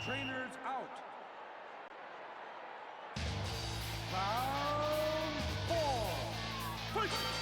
Trainers out. Round 4. Fight!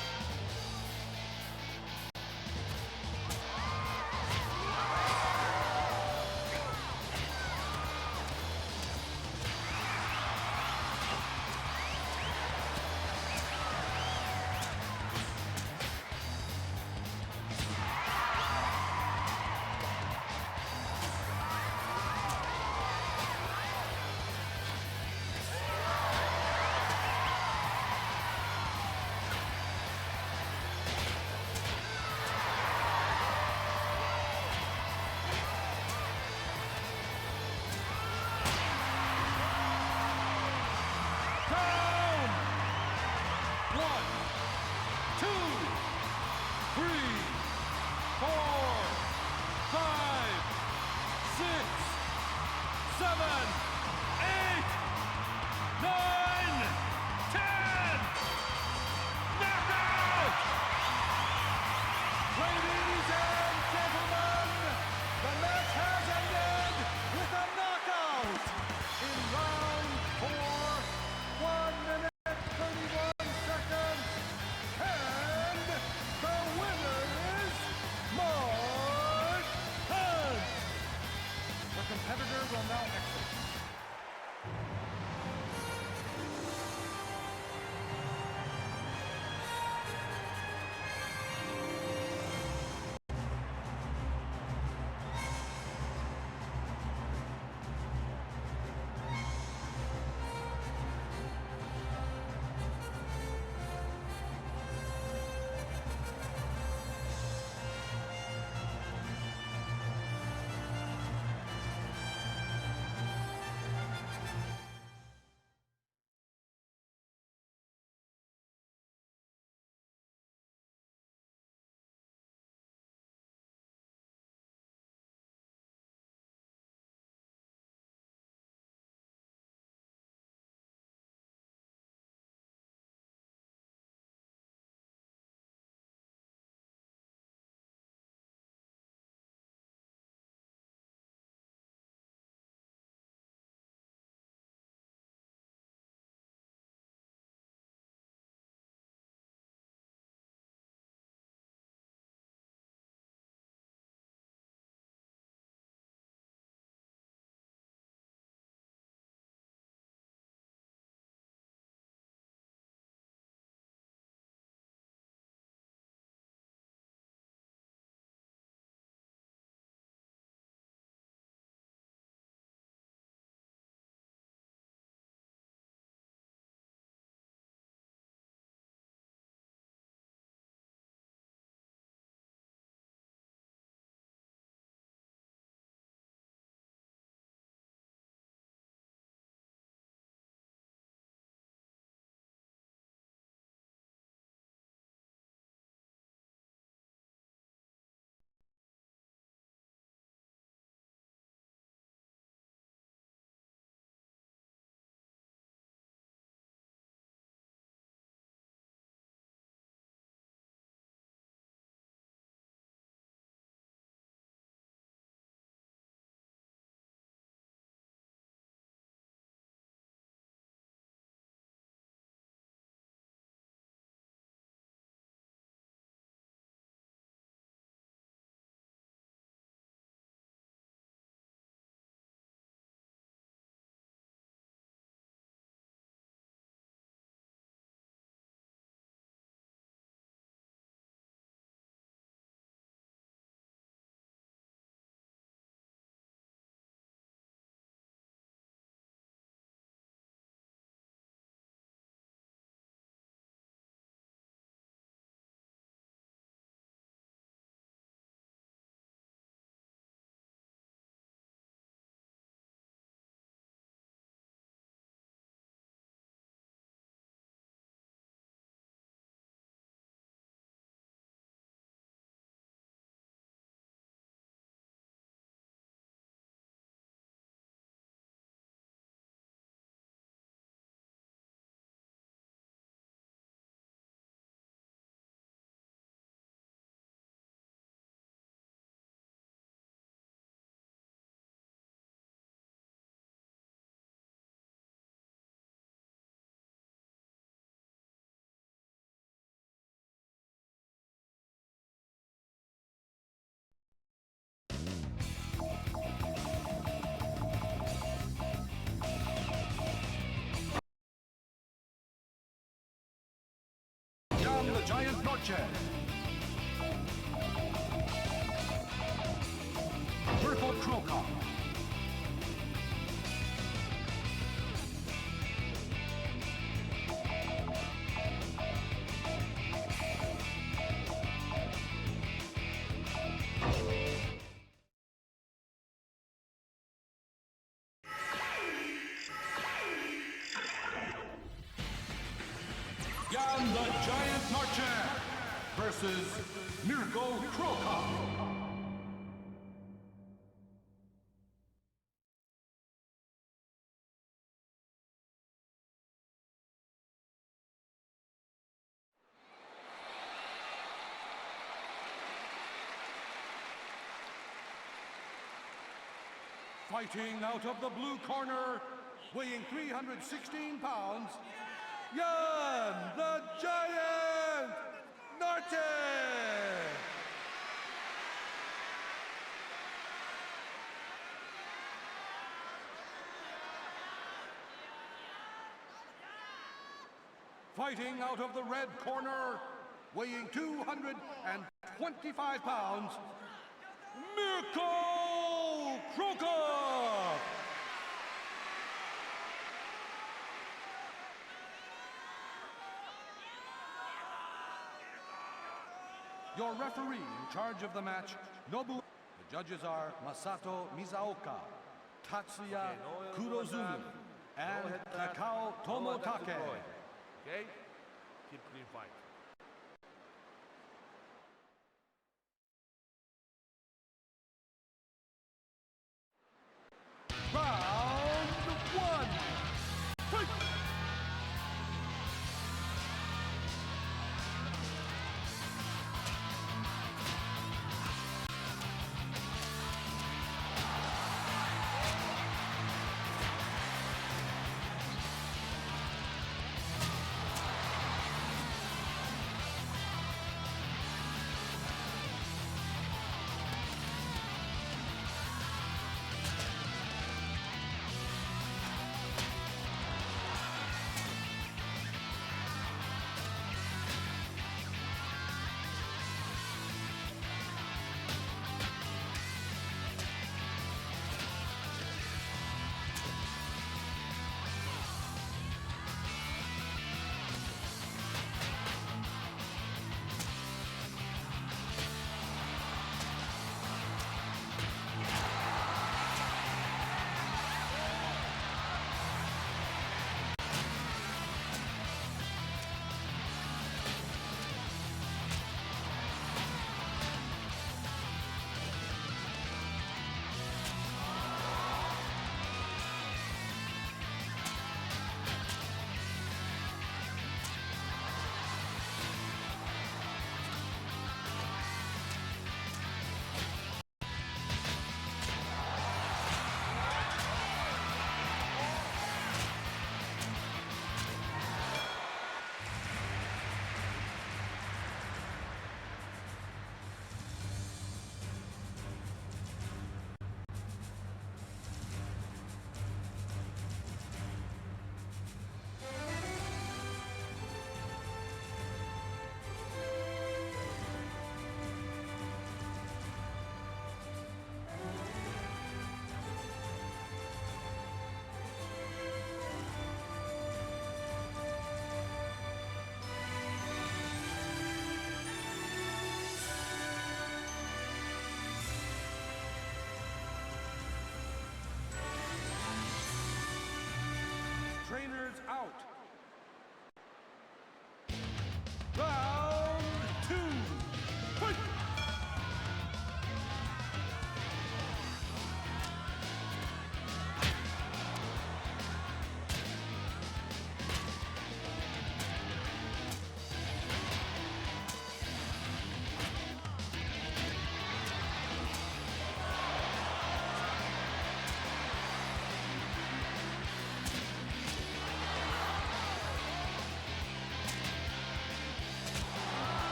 Sanchez. Mirko Krokop. Jan the Giant Marchand versus Mirko Krokop. Fighting out of the blue corner, weighing 316 pounds, Jan the Giant Norton! Fighting out of the red corner, weighing 225 pounds, Mirko Krokop! Your referee in charge of the match, Nobu. The judges are Masato Misaoka, Tatsuya Kurozumi, and Takao Tomotake. Okay? Keep clean fight. Round one. Fight!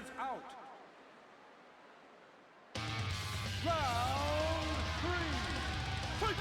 Trainers out. Round 3. Fight!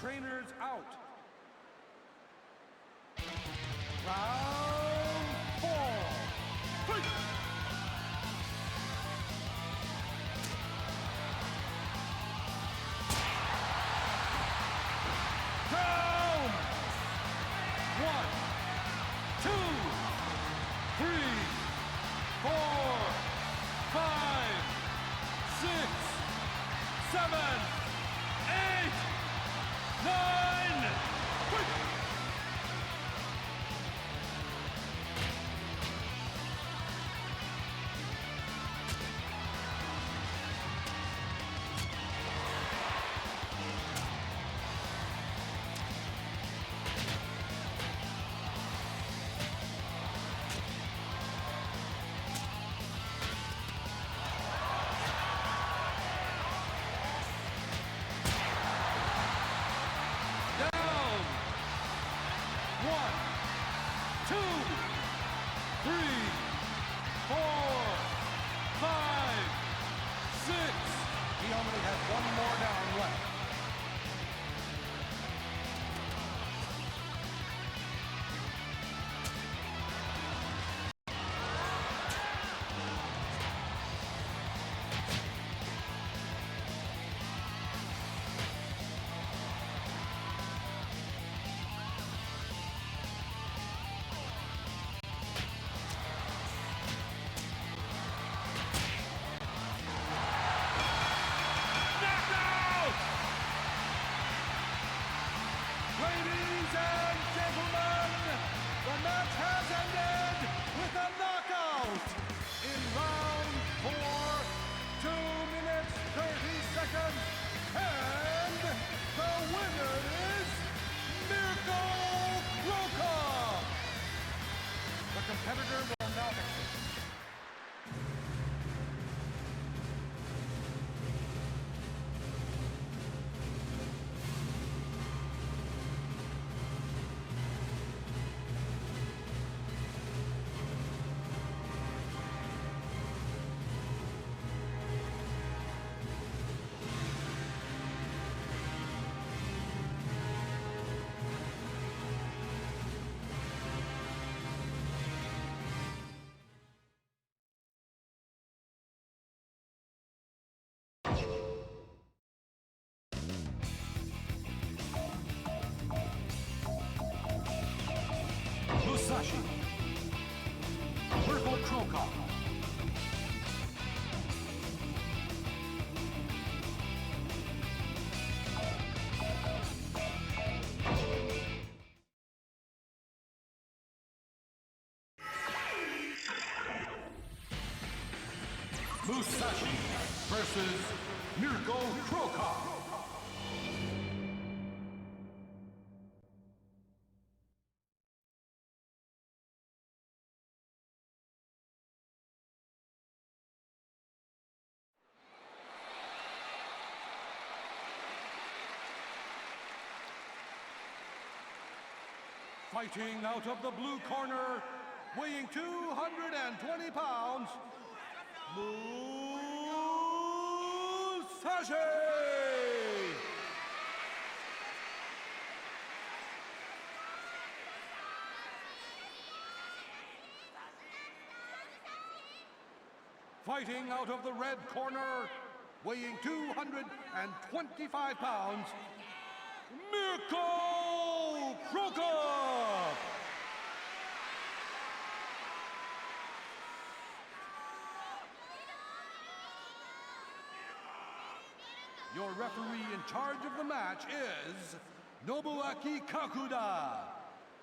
Trainers out. Round 4. Fight! Down! 1, 2, 3, 4, 5, 6, 7, 8, 9! Fight! Musashi. Purple Krokop. Musashi versus Mirko Krokop. Fighting out of the blue corner, weighing 220 pounds, Musashi! Fighting out of the red corner, weighing 225 pounds, Mirko Krokop! Your referee in charge of the match is Nobuaki Kakuda.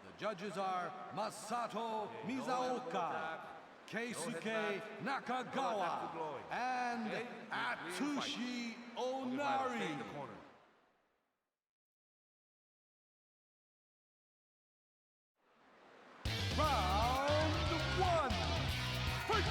The judges are Masato Mizaoka, Keisuke Nakagawa, and Atsushi Onari. Round one, fight!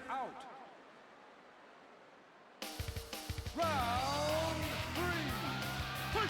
out. Round 3. Fight!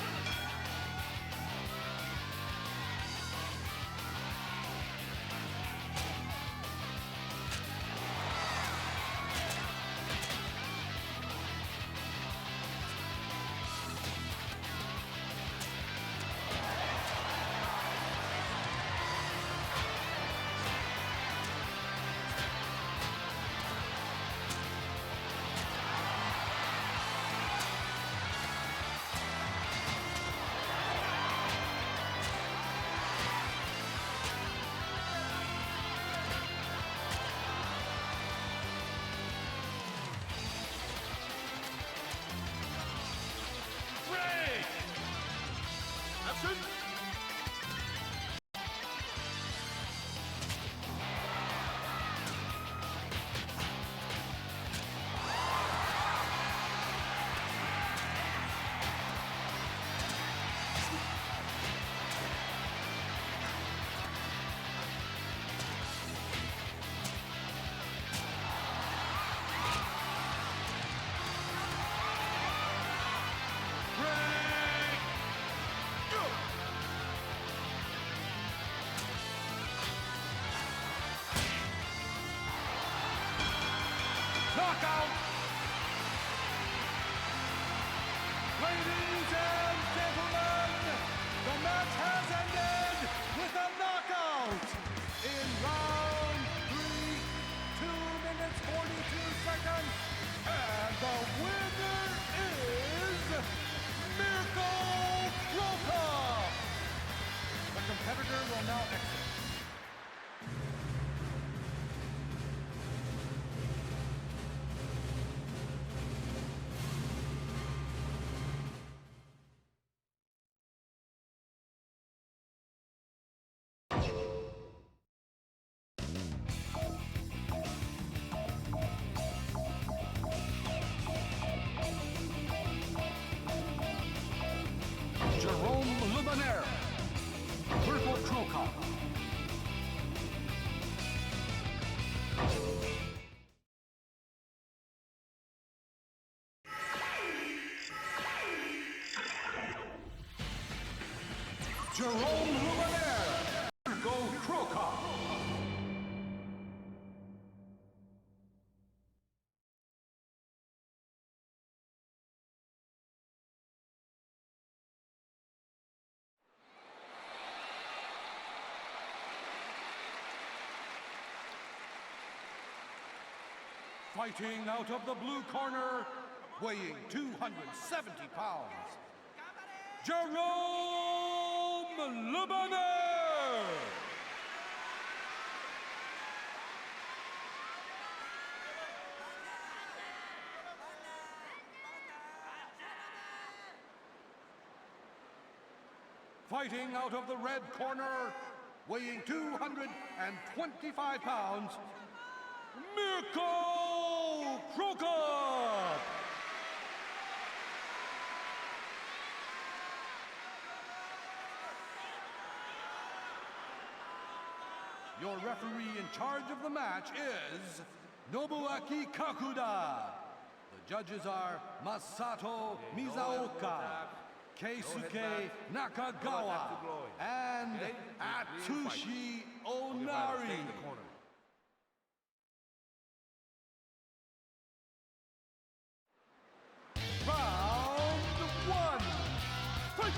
Knockout! Ladies and gentlemen, the match has ended with a knockout in round 3, 2 minutes 42 seconds, and the winner is Mirko Roca. The competitor will now exit. Jerome Luminaire, Mirko Roca. Jerome Luminaire, Mirko Roca. Fighting out of the blue corner, weighing 270 pounds, Jerome Luminaire. Fighting out of the red corner, weighing 225 pounds, Mirko Roca. Your referee in charge of the match is Nobuaki Kakuda. The judges are Masato Mizaoka, Keisuke Nakagawa, and Atsushi Onari. Round 1. Fight!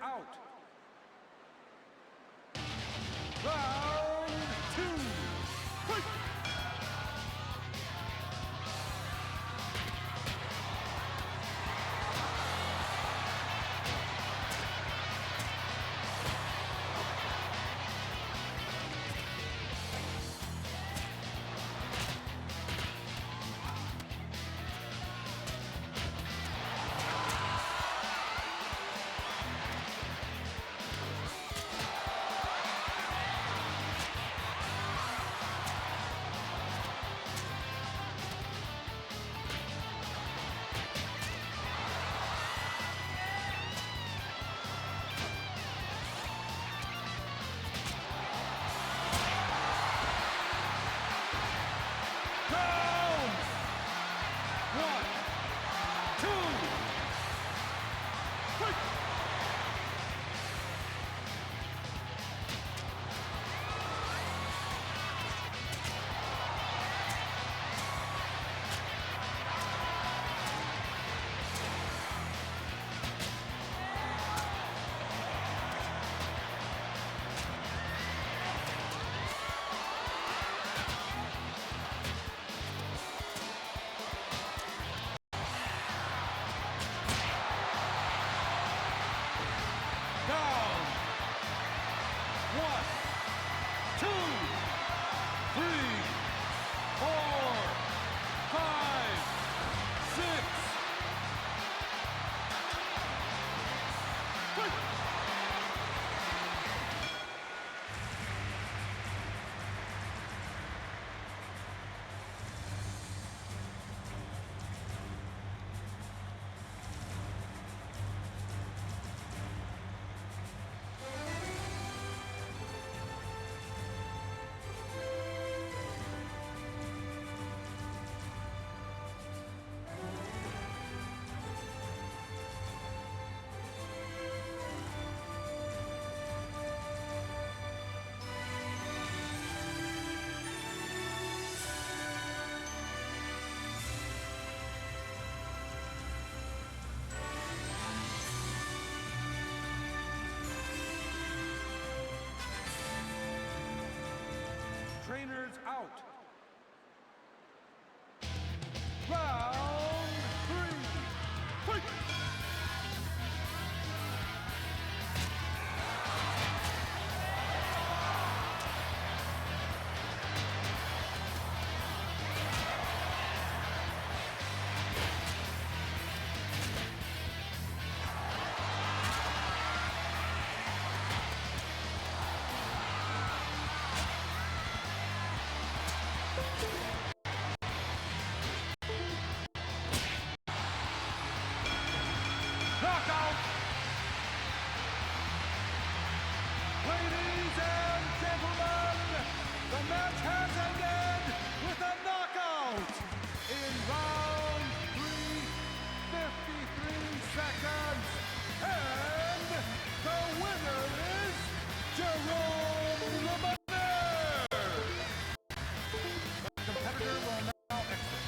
out. Round 2. Fight! Down. 1, 2, 3, 4, 5, 6. Fight! Trainers out. Round 3. Fight! Knockout! Ladies and gentlemen, the match has ended with a knockout in round 3, 53 seconds. And the winner is Jerome Lemaner. The competitor will now exit.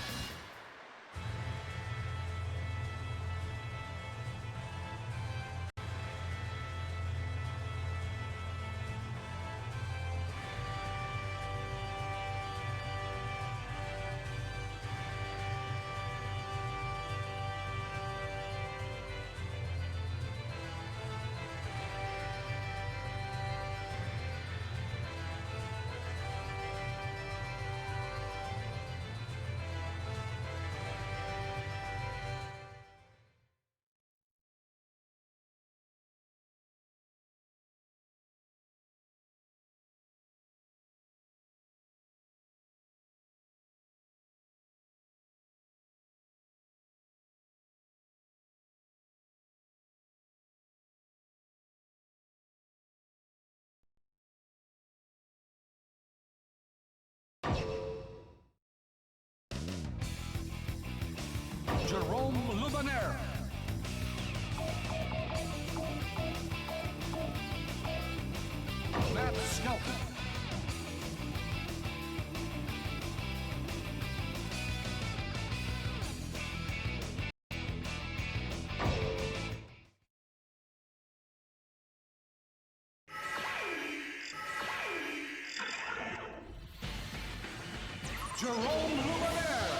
Jerome Luminaire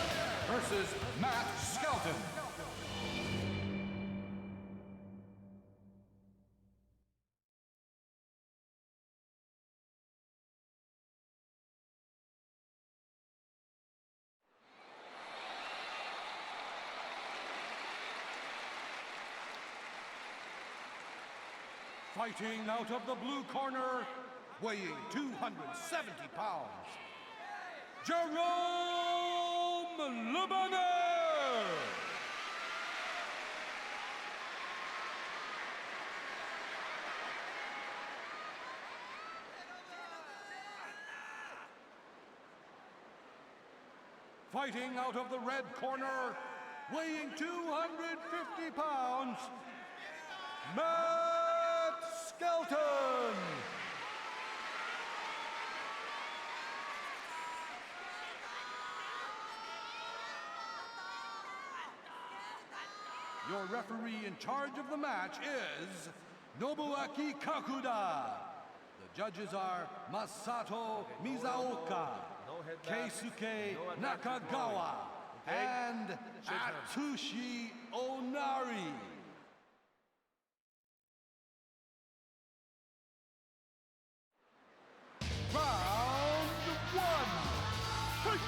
versus Matt Skelton. Fighting out of the blue corner, weighing 270 pounds, Jerome Luminaire! Fighting out of the red corner, weighing 250 pounds, Matt Skelton! Your referee in charge of the match is Nobuaki Kakuda. The judges are Masato Mizaoka, Keisuke Nakagawa, and Atsushi Onari. Round one. Fight!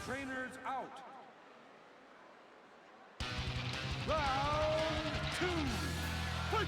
Trainers out. Round two. Fight!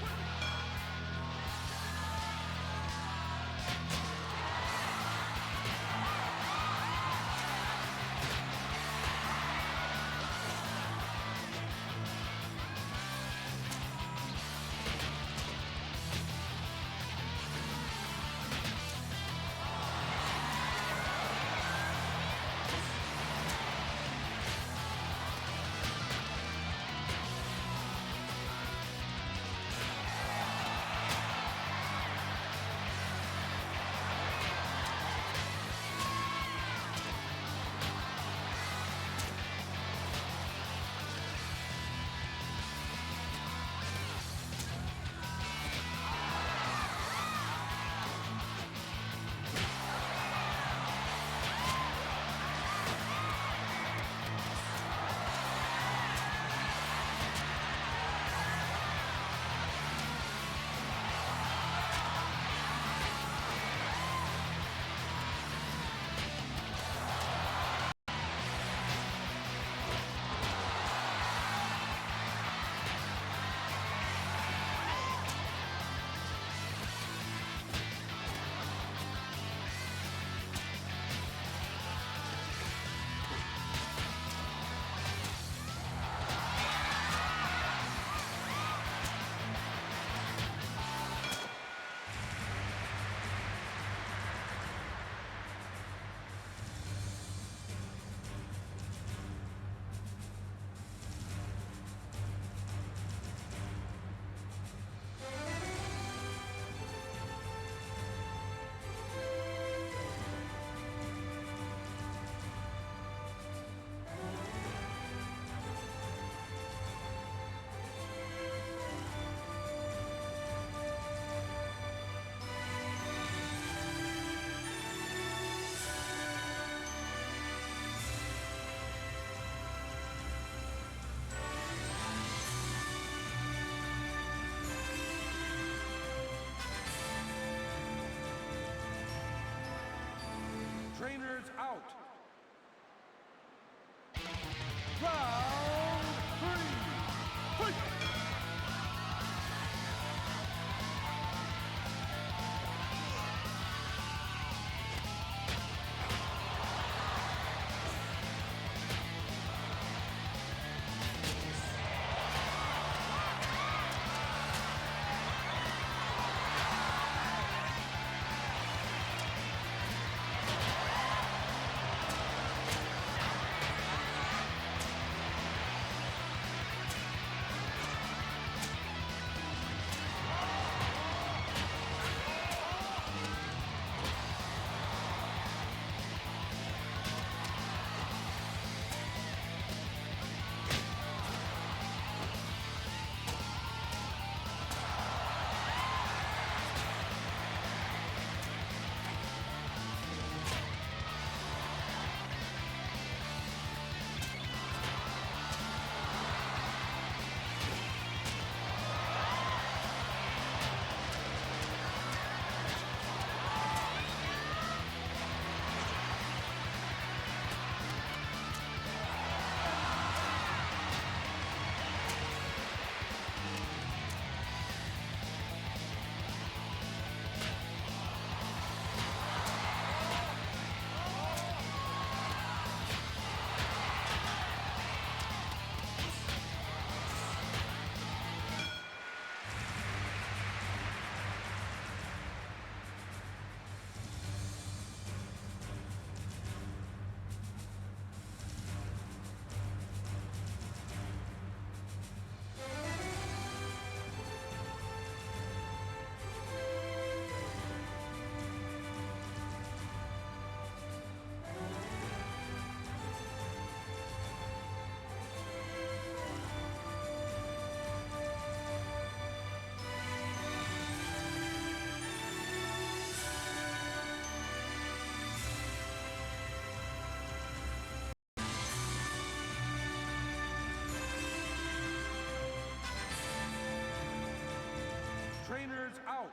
Trainers out.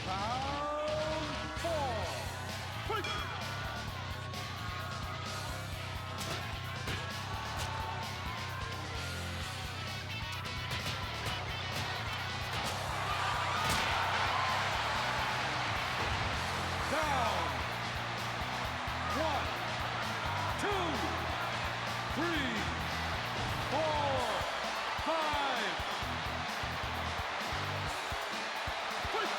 Round 4. Fight! Down. 1, 2, 3, 4, 5. Fight!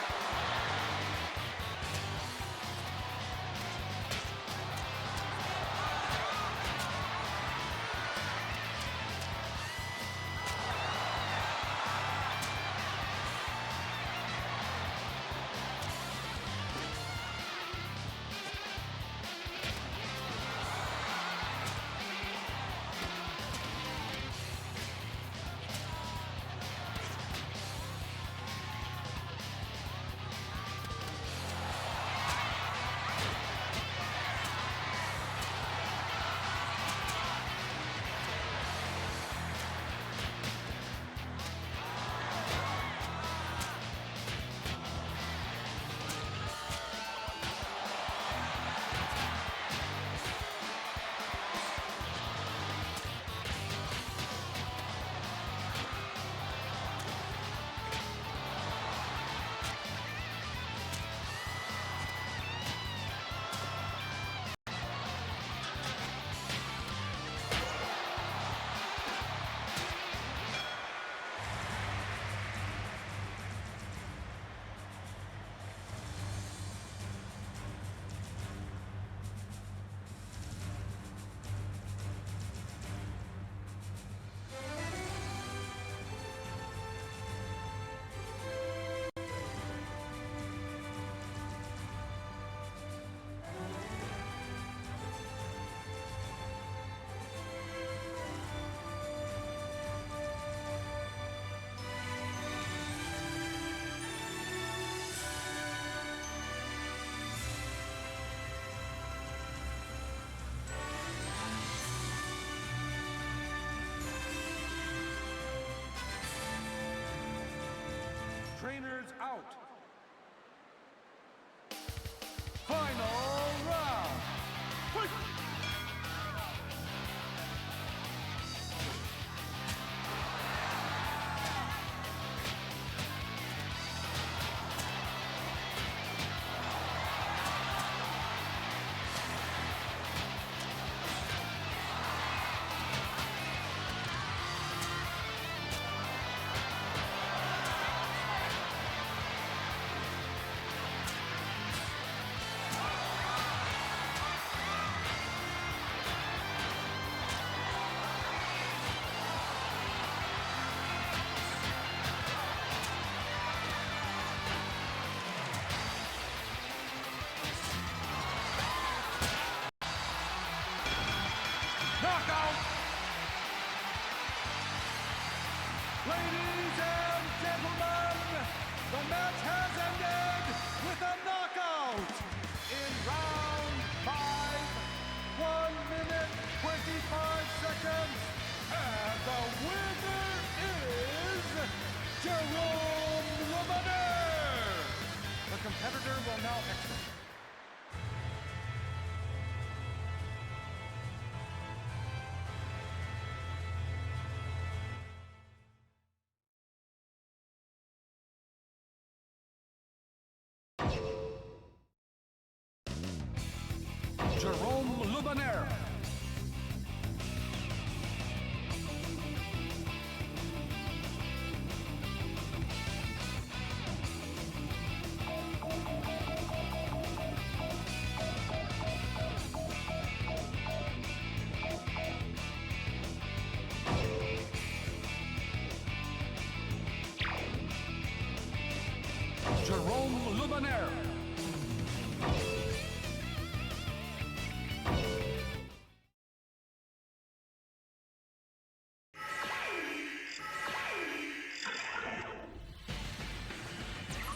Trainers out. Final round. Fight! Knockout! Ladies and gentlemen, the match has ended with a knockout in round 5, 1 minute, 25 seconds, and the winner is Jerome Romaner. The competitor will now exit. Jerome Lubaner. Jerome Lubaner.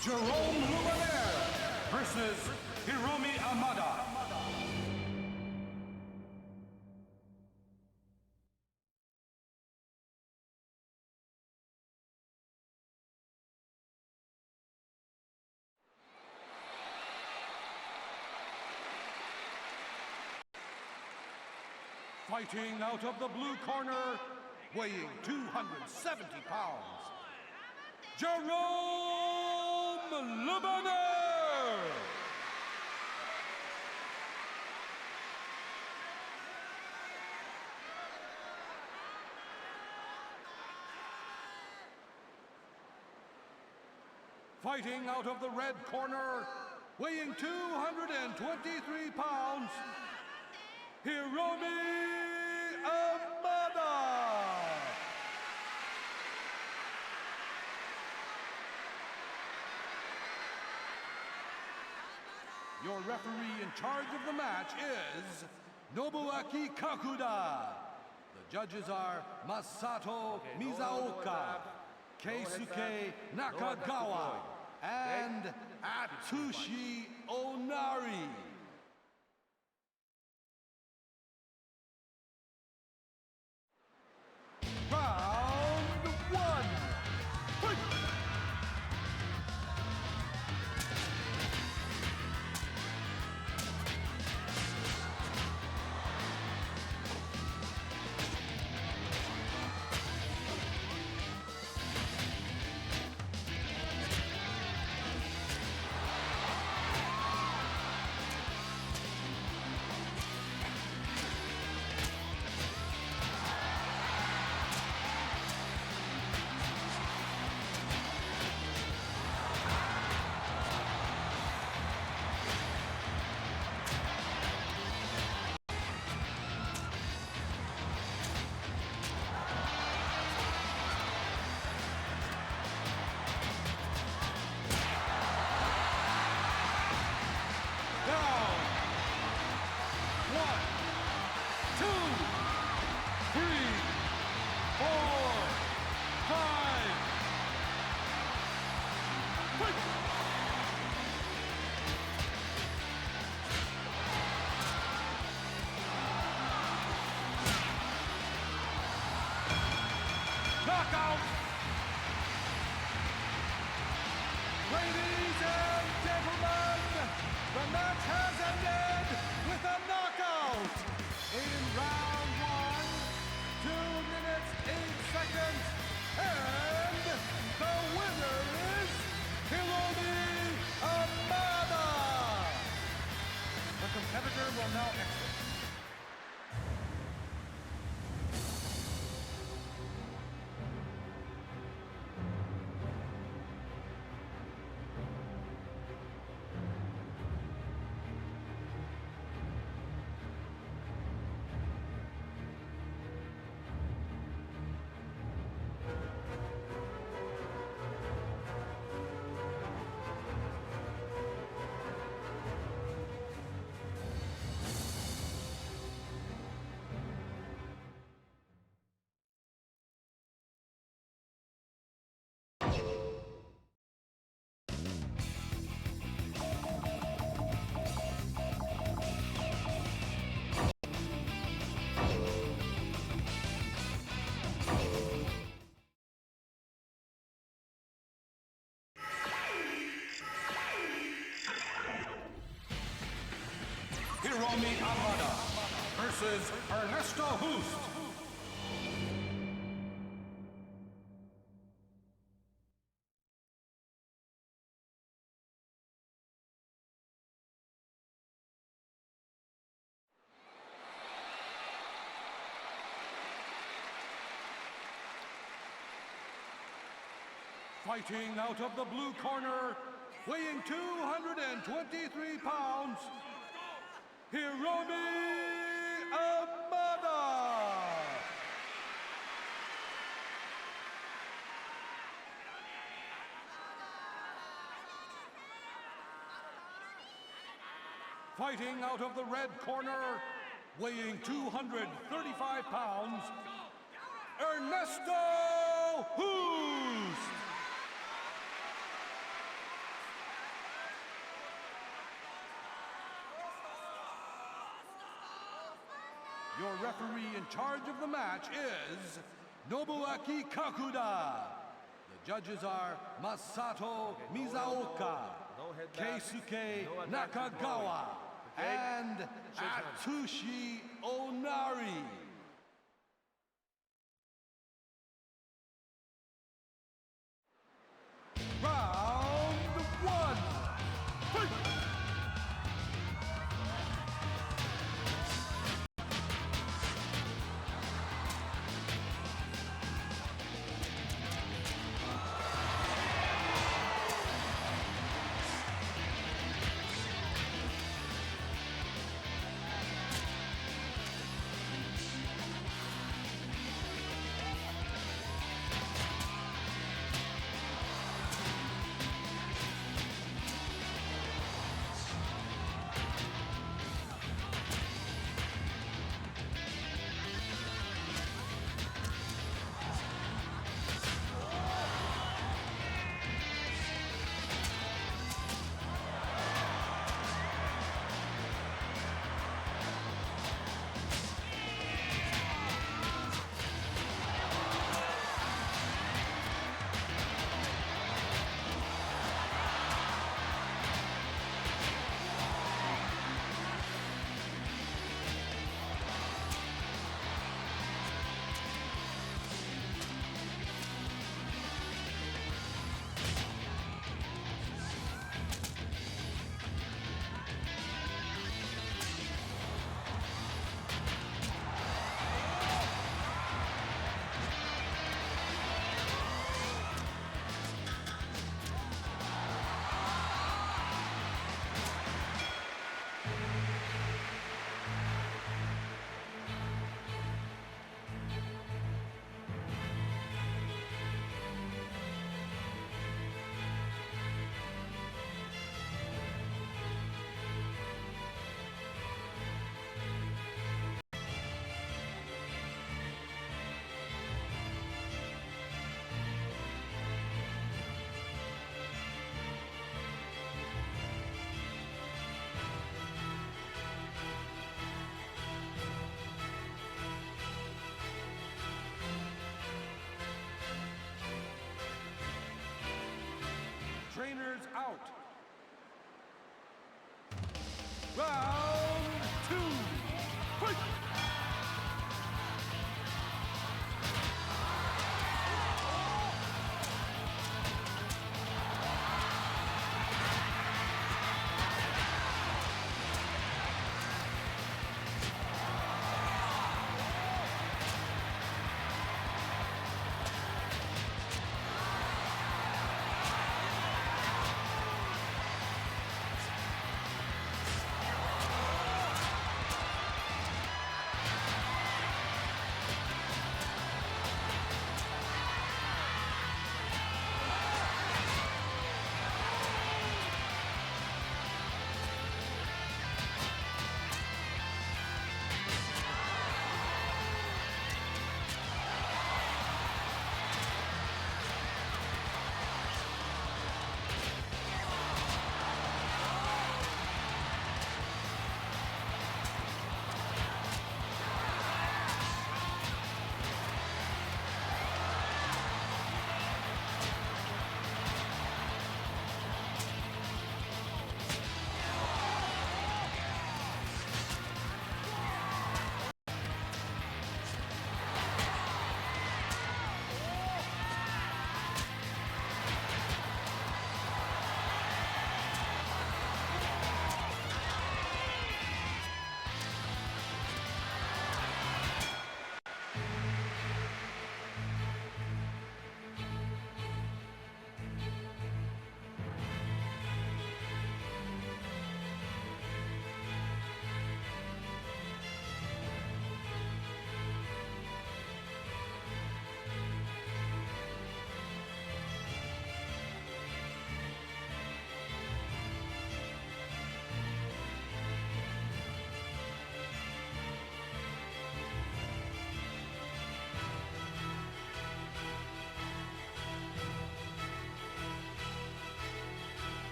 Jerome Lubaner versus Hiromi Amada. Fighting out of the blue corner, weighing 270 pounds, Jerome Lebaner! Fighting out of the red corner, weighing 223 pounds, Hiromi Amada! Your referee in charge of the match is Nobuaki Kakuda. The judges are Masato Mizaoka, Keisuke Nakagawa, and Atsushi Onari. Round one. Fight! Knockout! Ladies and gentlemen, the match has ended with a knockout! In round one, 2 minutes, 8 seconds, and the winner is Hiromi Amada! The competitor will now exit. Hiromi Amada versus Ernesto Hoost. Fighting out of the blue corner, weighing 223 pounds, Hiromi Amada! Fighting out of the red corner, weighing 235 pounds, Ernesto Hoost! Your referee in charge of the match is Nobuaki Kakuda. The judges are Masato Mizaoka, Keisuke Nakagawa, and Atsushi Onari. Round one. Fight! Trainers out. Round two. Fight!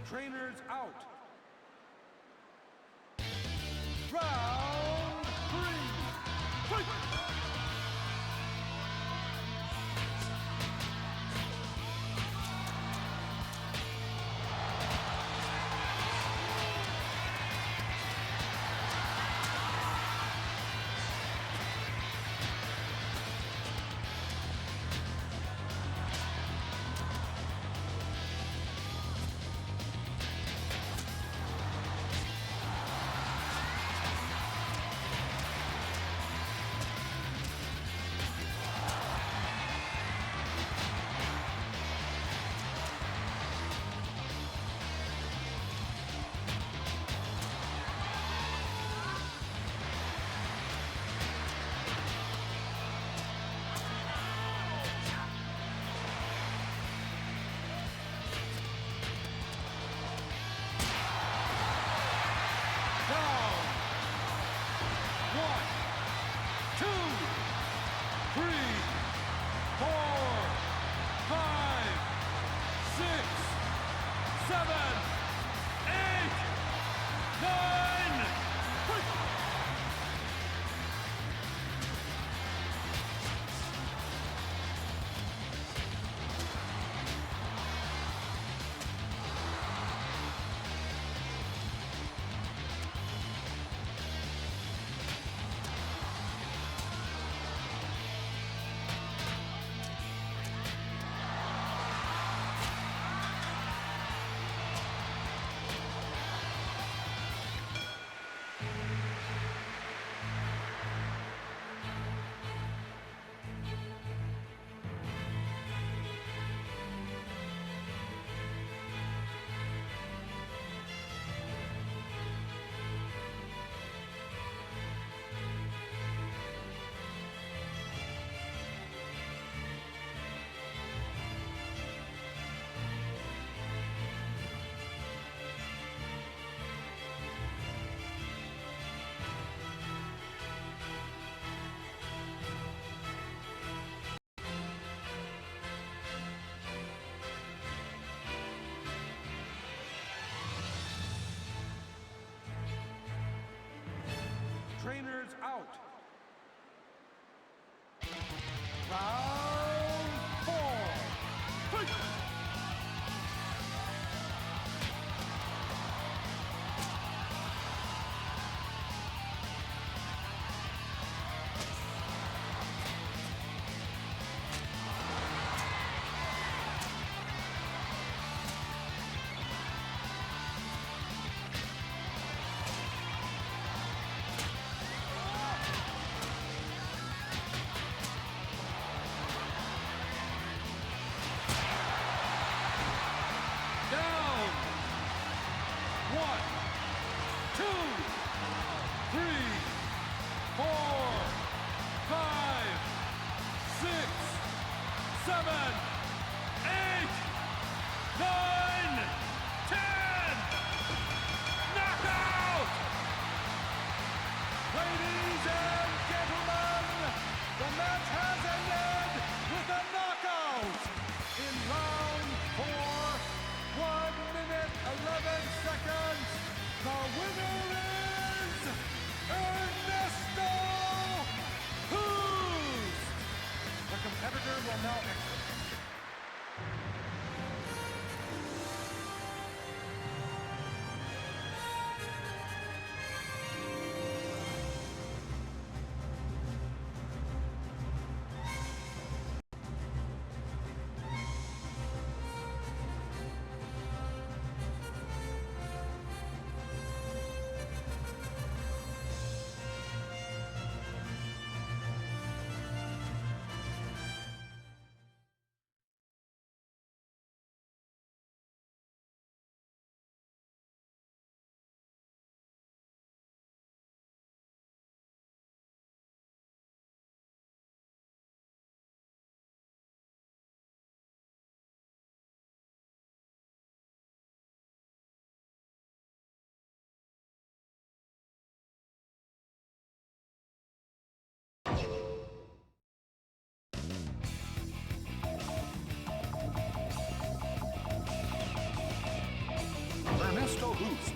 Trainers out. Round three. 7, 8, 9, 10. Knockout! Ladies and gentlemen, the match has ended with a knockout in round 4, 1 minute 11 seconds. The winner is Ernesto Hoost. The competitor will now exit. Ernesto Hoost.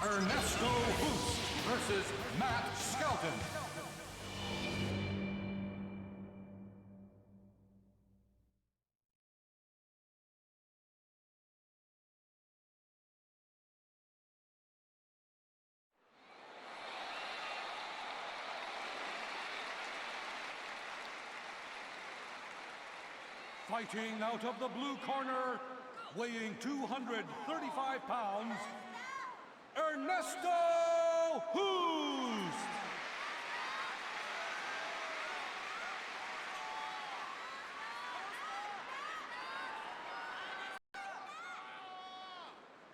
Ernesto Hoost versus Matt Skelton. Fighting out of the blue corner, weighing 235 pounds, Ernesto Hoost.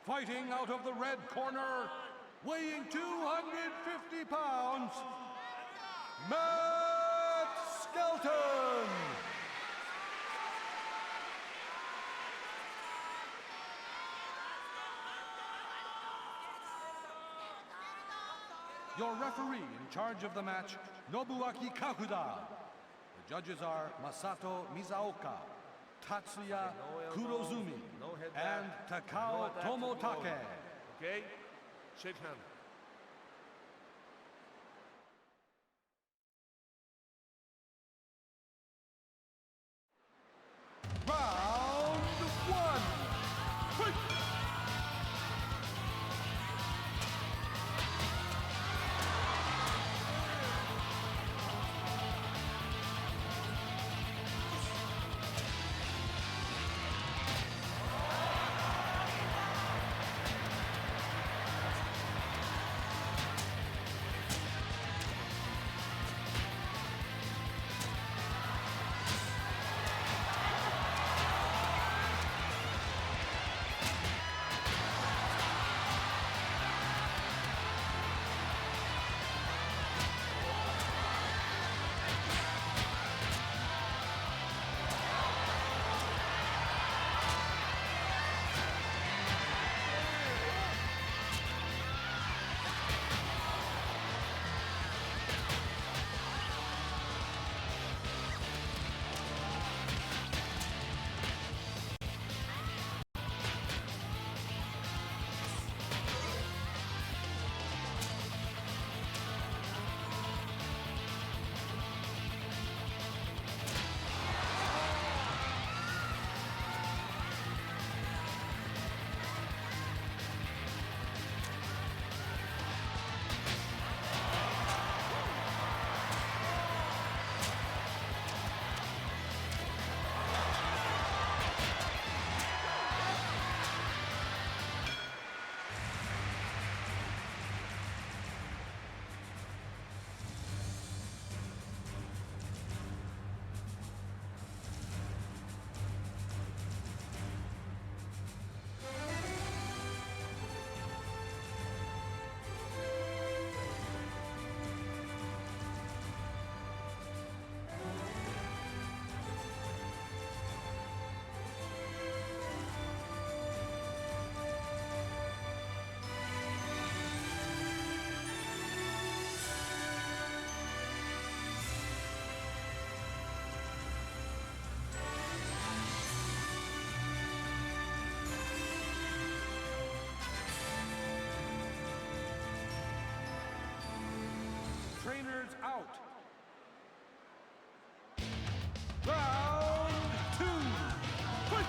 Fighting out of the red corner, weighing 250 pounds, Matt Skelton. Your referee in charge of the match, Nobuaki Kakuda. The judges are Masato Mizaoka, Tatsuya Kurozumi, and Takao Tomotake. Okay? Shake hand. Round 1. Fight! Trainers out. Round 2. Fight!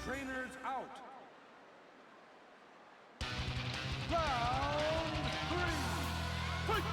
Trainers out. Round 3. Fight!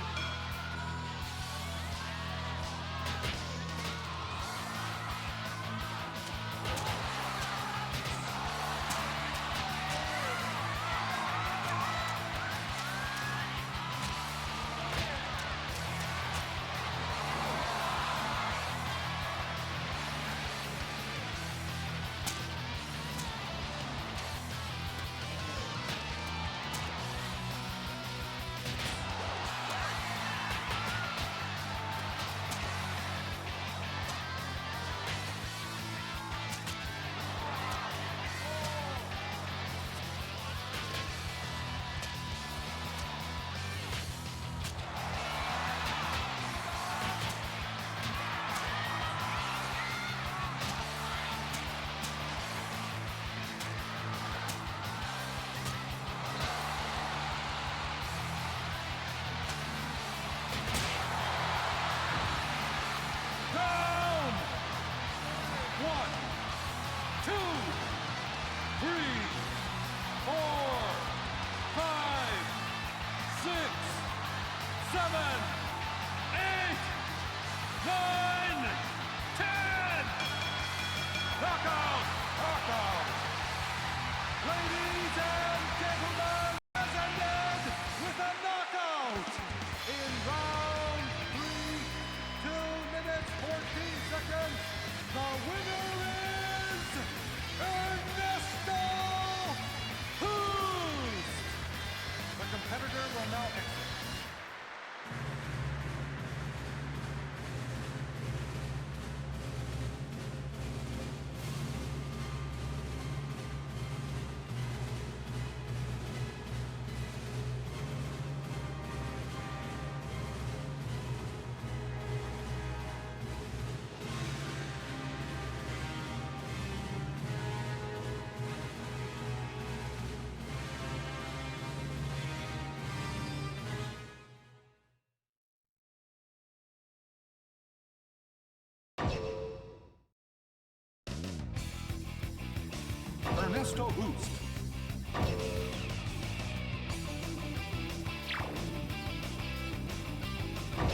Ernesto Hoost.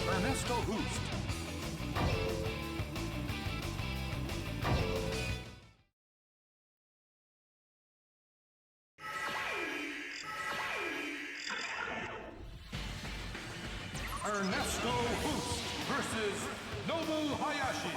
Ernesto Hoost. Ernesto Hoost versus Nobu Hayashi.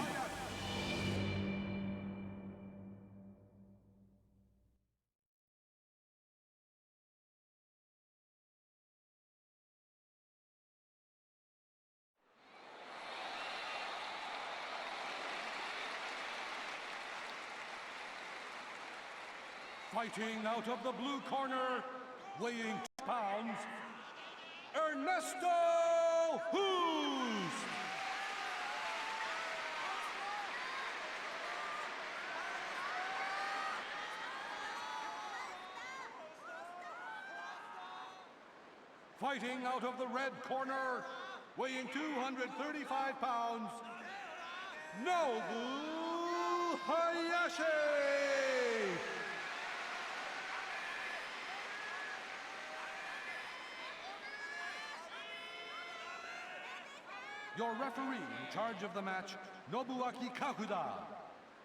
Fighting out of the blue corner, weighing 2 pounds, Ernesto Hoost. Fighting out of the red corner, weighing 235 pounds, Nobu Hayashi. Your referee in charge of the match, Nobuaki Kakuda.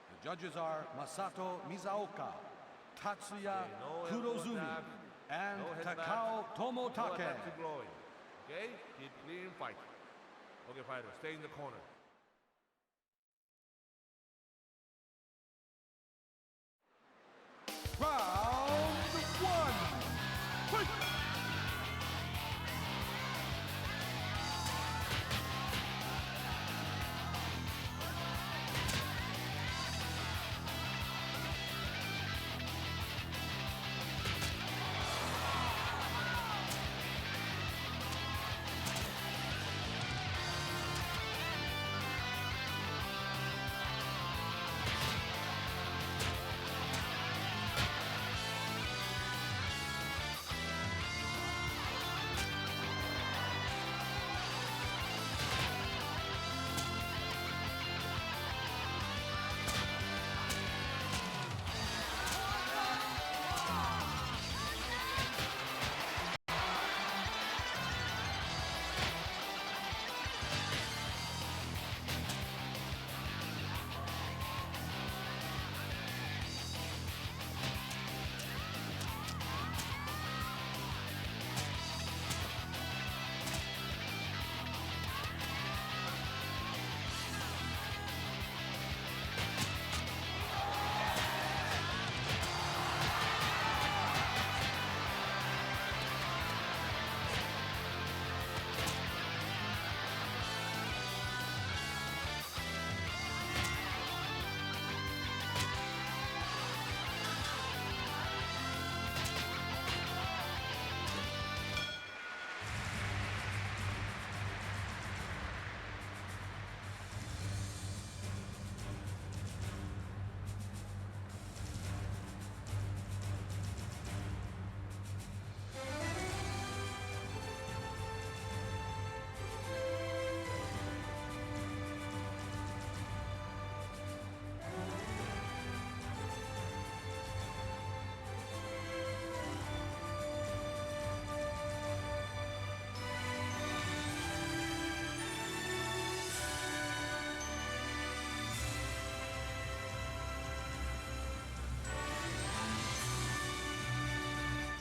The judges are Masato Mizaoka, Tatsuya Kurozumi, and Takao No Tomotake. attack to blowing. Okay? Keep clean fight. Okay, fighter, stay in the corner. Round 1. Fight!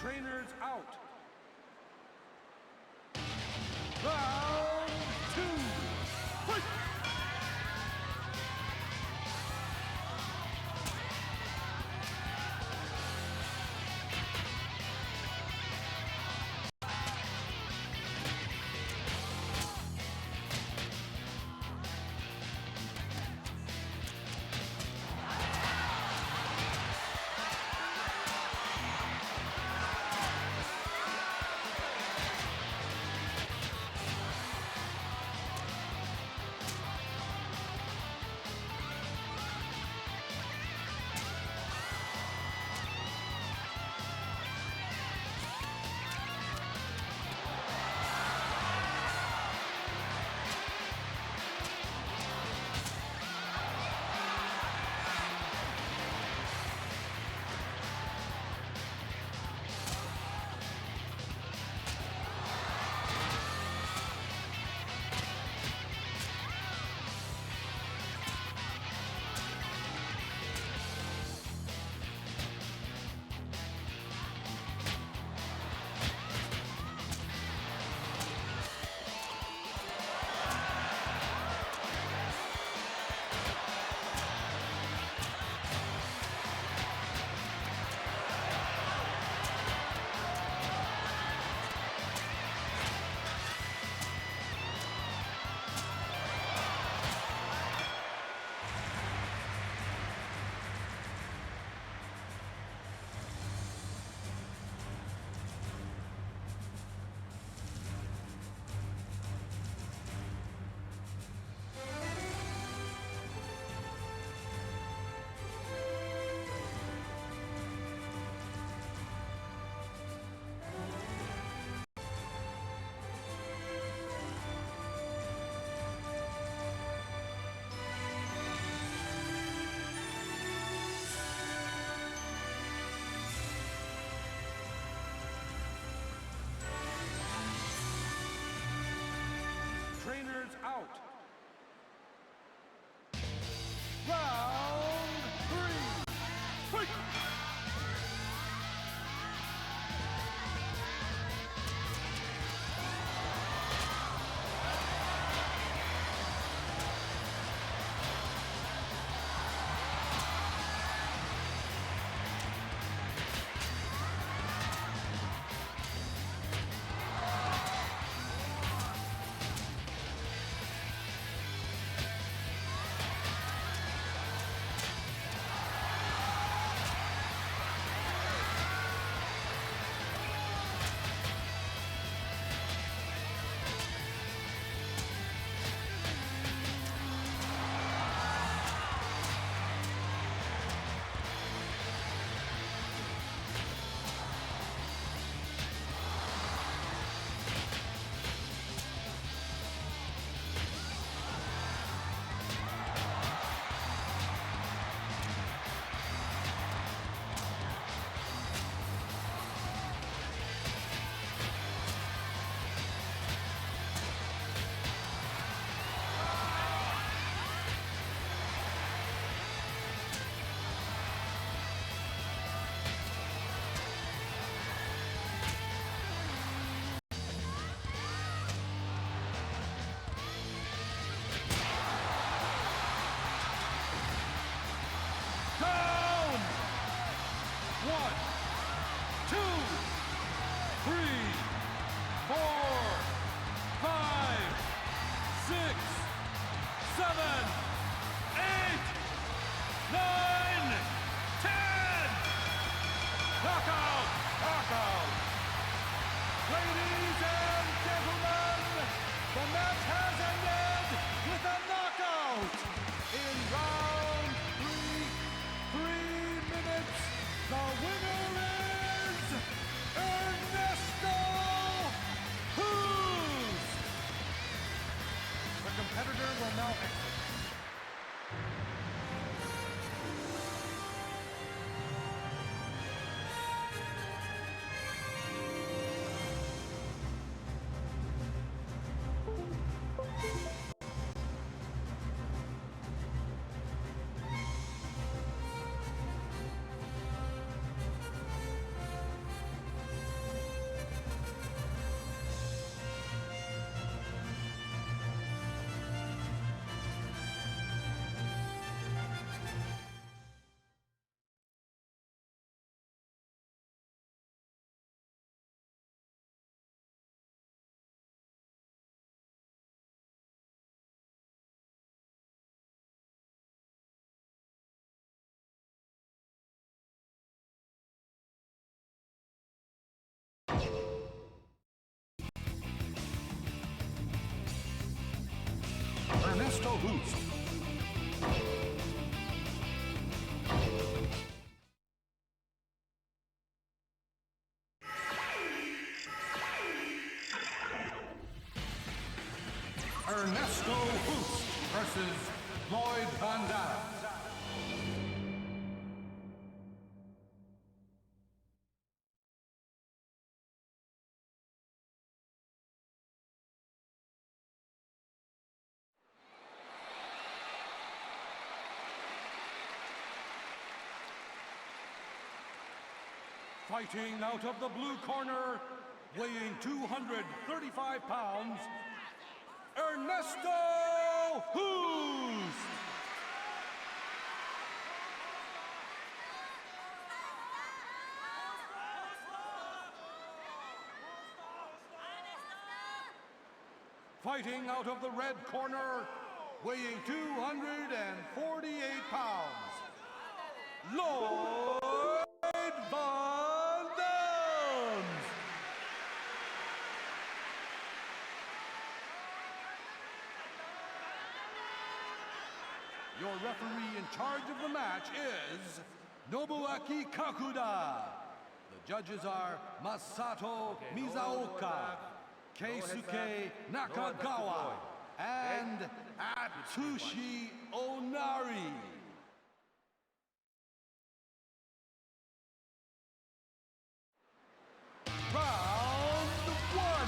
Trainers out. Round 2. Fight! trainers out. Round 3. Fight! Ernesto Hoost. Ernesto Hoost versus Lloyd Van Damme. Fighting out of the blue corner, weighing 235 pounds, Ernesto Hoost. Fighting out of the red corner, weighing 248 pounds, Lloyd Van Damme. Your referee in charge of the match is Nobuaki Kakuda. The judges are Masato Mizaoka, Keisuke Nakagawa, and Atsushi Onari. Round 1.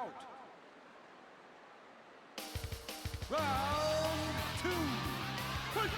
out. Round 2. Fight!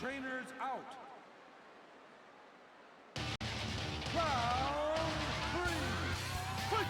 Trainers out. Round 3. Fight!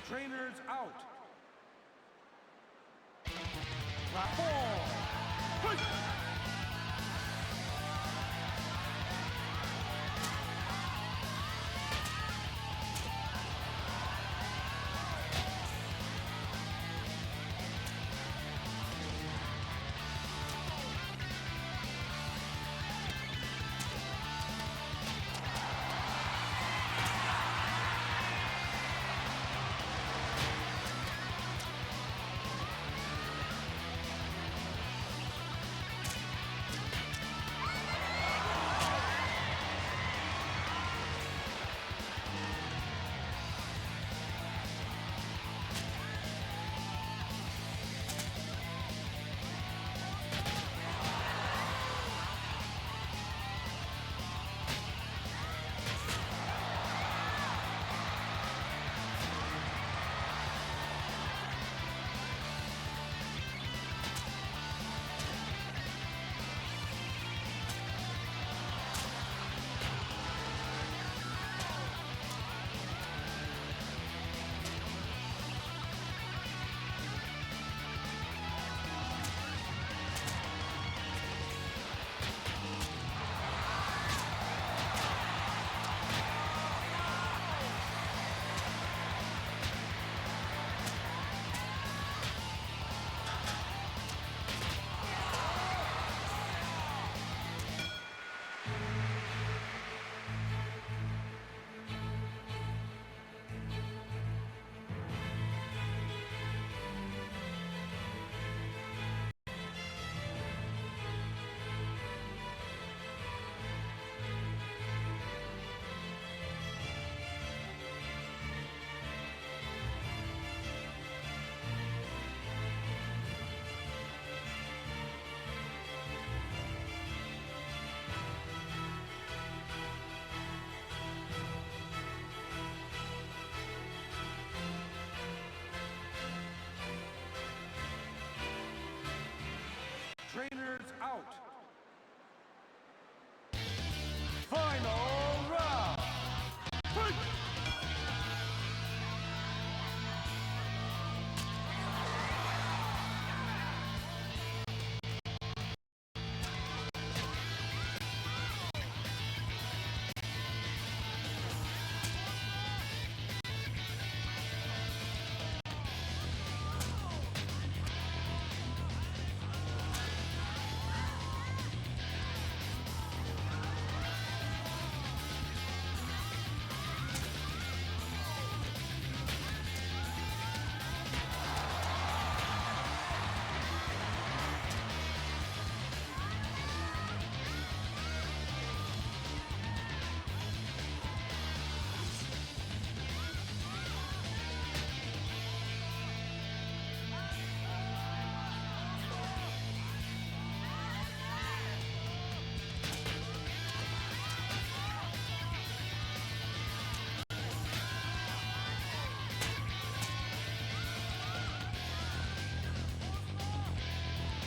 Trainers out. Round 4. Fight!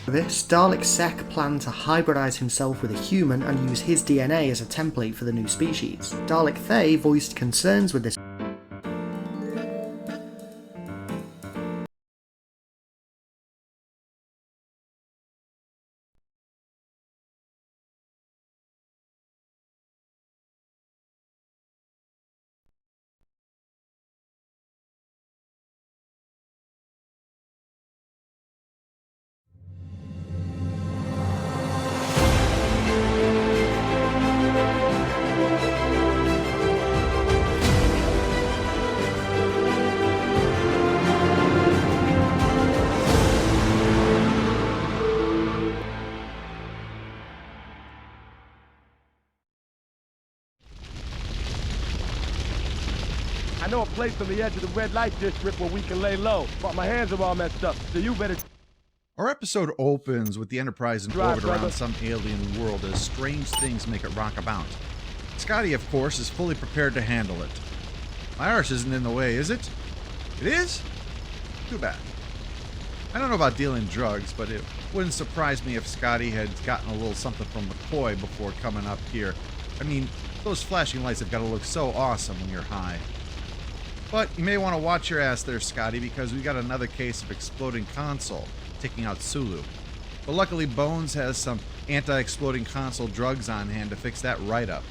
For this, Dalek Sec planned to hybridize himself with a human and use his DNA as a template for the new species. Dalek Thay voiced concerns with this. I know a place on the edge of the red light district where we can lay low, but my hands are all messed up, so you better... Our episode opens with the Enterprise in Drive, orbit around brother. some alien world as strange things make it rock about. Scotty, of course, is fully prepared to handle it. My arse isn't in the way, is it? It is? Too bad. I don't know about dealing drugs, but it wouldn't surprise me if Scotty had gotten a little something from McCoy before coming up here. I mean, those flashing lights have got to look so awesome when you're high. But you may want to watch your ass there, Scotty, because we got another case of exploding console taking out Sulu. But luckily, Bones has some anti-exploding console drugs on hand to fix that right up.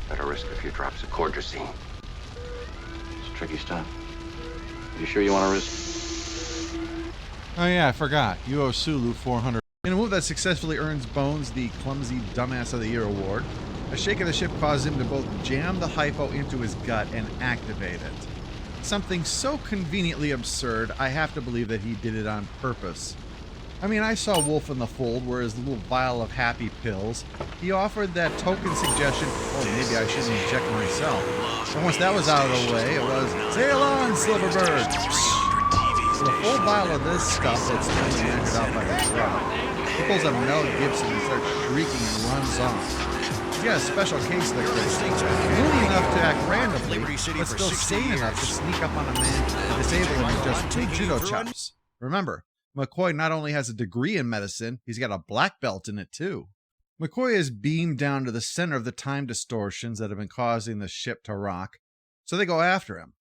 Better risk a few drops of Cordracine. It's tricky stuff. You sure you want to risk? Oh yeah, I forgot. You owe Sulu 400. In a move that successfully earns Bones the Clumsy Dumbass of the Year award, a shake of the ship caused him to both jam the hypo into his gut and activate it. Something so conveniently absurd, I have to believe that he did it on purpose. I mean, I saw Wolf in the Fold, where his little vial of happy pills, he offered that token suggestion, oh, maybe I shouldn't inject myself. And once that was out of the way, it was, sail on, Silverbird! With a full vial of this stuff that's being measured out by the crowd, he pulls a Mel Gibson and starts shrieking and runs off. He's got a special case of the crystal, moody enough to act randomly, but still sane enough to sneak up on a man and disable him with just 2 judo chops. Remember, McCoy not only has a degree in medicine, he's got a black belt in it too. McCoy is beamed down to the center of the time distortions that have been causing the ship to rock, so they go after him.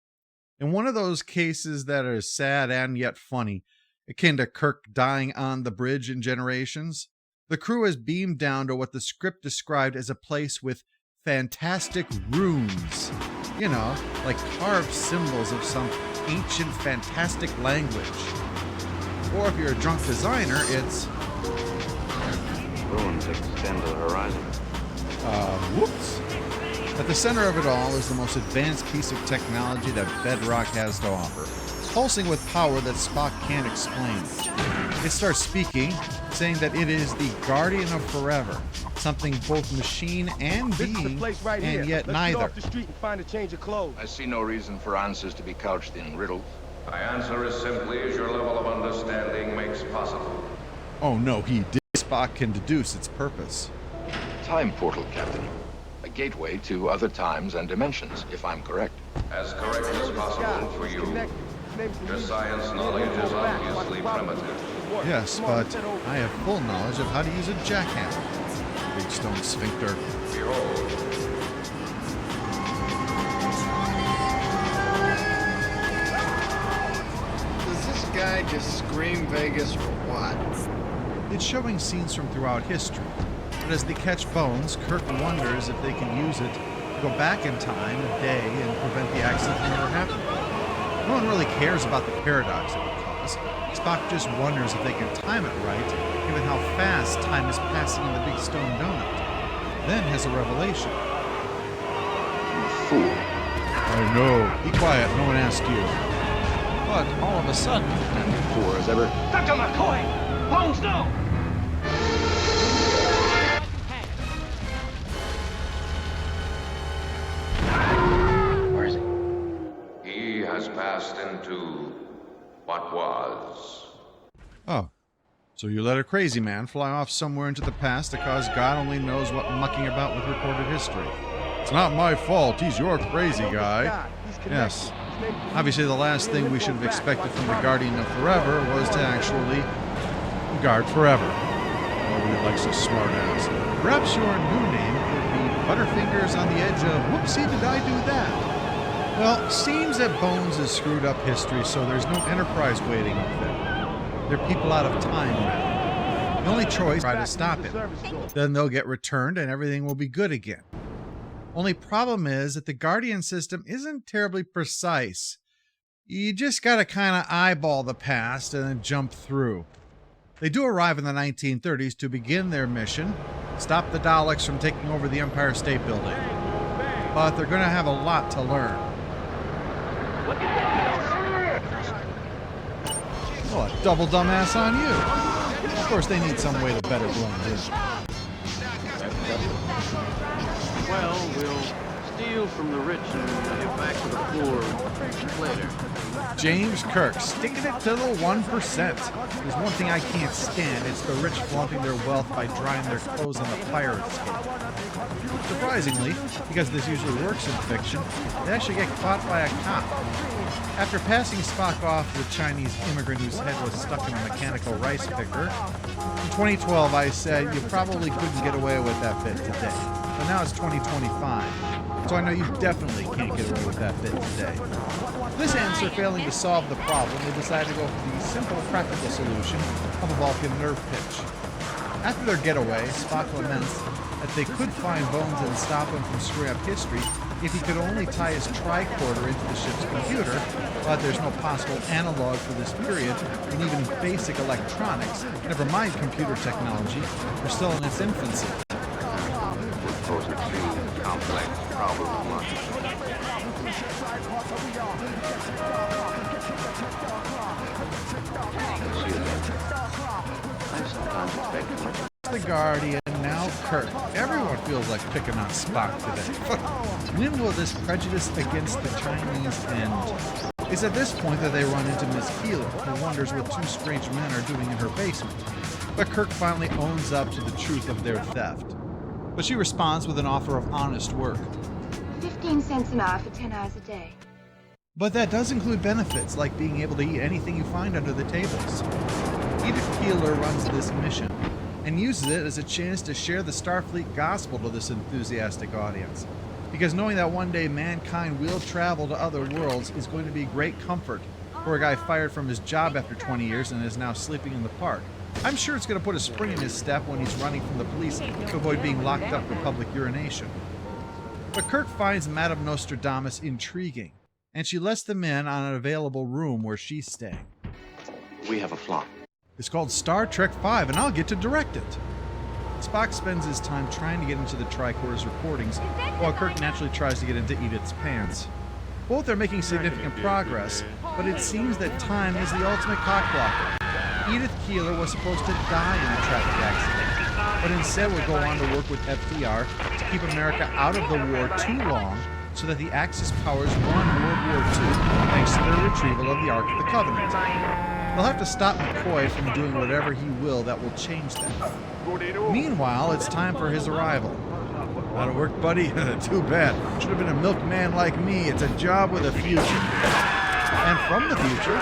In one of those cases that are sad and yet funny, akin to Kirk dying on the bridge in Generations, the crew is beamed down to what the script described as a place with fantastic runes. You know, like carved symbols of some ancient fantastic language. Or if you're a drunk designer, it's... Ruins extend to the horizon. Whoops. At the center of it all is the most advanced piece of technology that Bedrock has to offer, pulsing with power that Spock can't explain. It starts speaking, saying that it is the guardian of forever, something both machine and This is the being, place right and here. yet Let's neither. get off the street and find a change of clothes. I see no reason for answers to be couched in riddles. My answer is simply as your level of understanding makes possible. Oh no, he did. Spock can deduce its purpose. Time portal, Captain. A gateway to other times and dimensions, if I'm correct. As correct as possible for you. Your science knowledge is obviously primitive. Yes, but I have full knowledge of how to use a jackhammer. Big stone sphincter. Behold, Does this guy just scream Vegas or what? It's showing scenes from throughout history, but as they catch Bones, Kirk wonders if they can use it to go back in time a day and prevent the accident from ever happening. No one really cares about the paradox it would cause. Spock just wonders if they can time it right, given how fast time is passing in the big stone donut. Then has a revelation. You fool. I know. Be quiet, no one asked you. But all of a sudden, And poor as ever. Dr. McCoy! Bones, no! Where is he? he has passed into what was. oh, so you let a crazy man fly off somewhere into the past to cause God only knows what mucking about with recorded history. It's not my fault, he's your crazy guy. Yes. Obviously, the last thing we should have expected from the Guardian of Forever was to actually guard forever. Nobody likes a smartass. Perhaps your new name could be Butterfingers on the edge of whoopsie, did I do that? Well, seems that Bones has screwed up history, so there's no Enterprise waiting up there. They're people out of time now. The only choice is to try to stop it. Then they'll get returned and everything will be good again. Only problem is that the Guardian system isn't terribly precise. You just gotta kind of eyeball the past and then jump through. They do arrive in the 1930s to begin their mission, stop the Daleks from taking over the Empire State Building. But they're gonna have a lot to learn. Oh, a double dumbass on you. Of course, they need some way to better blend in. Well, we'll steal from the rich and give back to the poor later. James Kirk, sticking it to the 1%. There's one thing I can't stand. It's the rich flaunting their wealth by drying their clothes on the fire escape. Surprisingly, because this usually works in fiction, they actually get caught by a cop. After passing Spock off to the Chinese immigrant whose head was stuck in a mechanical rice picker, in 2012 I said you probably couldn't get away with that bit today. But now it's 2025, so I know you definitely can't get away with that bit today. This answer failing to solve the problem, they decided to go for the simple, practical solution of a Vulcan nerve pitch. After their getaway, Spock laments that they could find Bones and stop him from screwing up history if he could only tie his tricorder into the ship's computer, but there's no possible analog for this period, and even basic electronics, never mind computer technology, are still in its infancy. Would pose an extremely complex problem. I sometimes expect much. The Guardian, now Kirk. Everyone feels like picking on Spock today. When will this prejudice against the Chinese end? It's at this point that they run into Miss Keeler, who wonders what two strange men are doing in her basement. But Kirk finally owns up to the truth of their theft. But she responds with an offer of honest work. 15 cents an hour for 10 hours a day. But that does include benefits, like being able to eat anything you find under the tables. Edith Keeler runs this mission, and uses it as a chance to share the Starfleet gospel to this enthusiastic audience. Because knowing that one day mankind will travel to other worlds is going to be great comfort for a guy fired from his job after 20 years and is now sleeping in the park. I'm sure it's going to put a spring in his step when he's running from the police to avoid being locked up for public urination. But Kirk finds Madame Nostradamus intriguing, and she lets them in on an available room where she's staying. We have a flop. It's called Star Trek V, and I'll get to direct it. Spock spends his time trying to get into the tricorder's recordings, while Kirk naturally tries to get into Edith's pants. Both are making significant progress, but it seems that time is the ultimate cockblocker. Edith Keeler was supposed to die in a traffic accident, but instead would go on to work with FDR to keep America out of the war too long so that the Axis powers won World War II thanks to their retrieval of the Ark of the Covenant. They'll have to stop McCoy from doing whatever he will that will change that. Meanwhile, it's time for his arrival. Out of work, buddy? Too bad. Should have been a milkman like me. It's a job with a future. And from the future,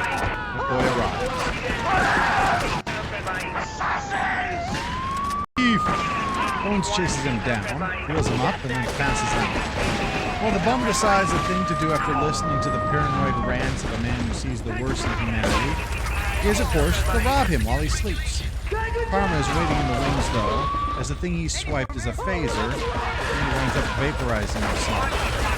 McCoy arrives. Beef! Bones chases him down, wheels him up, and then passes him. Well, the bum decides the thing to do after listening to the paranoid rants of a man who sees the worst in humanity is, of course, to rob him while he sleeps. Karma is waiting in the wings, though, as the thing he swiped is a phaser, and he winds up vaporizing himself.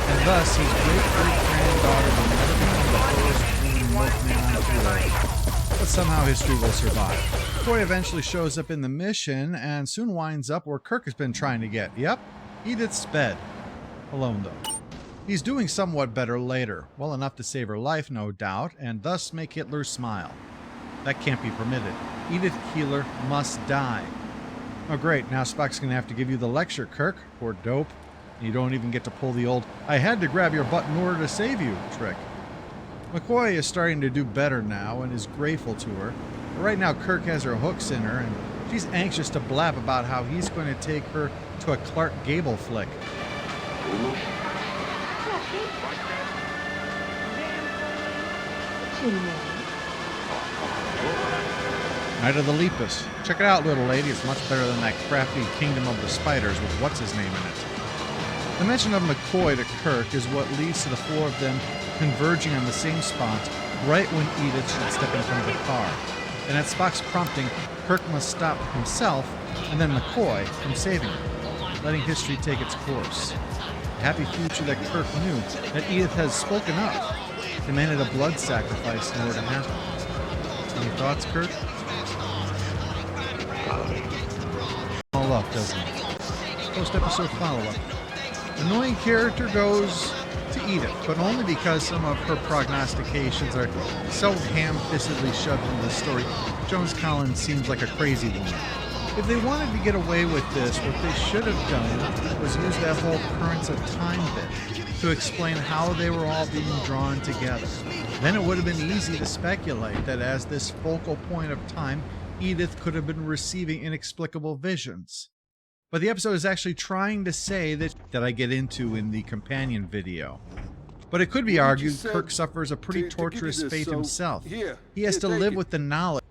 And thus, his great-great-granddaughter will never become the first clean milkman on tour. But somehow history will survive. Troy eventually shows up in the mission, and soon winds up where Kirk has been trying to get. Yep, Edith's bed. Alone, though. He's doing somewhat better later, well enough to save her life, no doubt, and thus make Hitler smile. That can't be permitted. Edith Keeler must die. Oh great, now Spock's gonna have to give you the lecture, Kirk. Poor dope. You don't even get to pull the old "I had to grab your butt in order to save you" trick. McCoy is starting to do better now and is grateful to her. But right now Kirk has her hooks in her, and she's anxious to blab about how he's going to take her to a Clark Gable flick. Night of the Lepus. Check it out, little lady. It's much better than that crappy Kingdom of the Spiders with what's-his-name in it. The mention of McCoy to Kirk is what leads to the four of them converging on the same spot right when Edith should step in front of the car. And at Spock's prompting, Kirk must stop himself and then McCoy from saving him, letting history take its course. The happy future that Kirk knew that Edith has spoken of demanded a blood sacrifice in order to happen. Any thoughts, Kirk? All up, doesn't it? Post-episode follow-up. Annoying character goes to Edith, but only because some of her prognostications are so ham-fistedly shoved into the story. Jones Collins seems like a crazy woman. If they wanted to get away with this, what they should have done was use that whole currents of time bit to explain how they were all being drawn together. Then it would have been easy to speculate that as this focal point of time, Edith could have been receiving inexplicable visions. But the episode is actually trying to say that I get into in the companion video. But it could be argued Kirk suffers a pretty torturous fate himself. He has to live with the knowledge.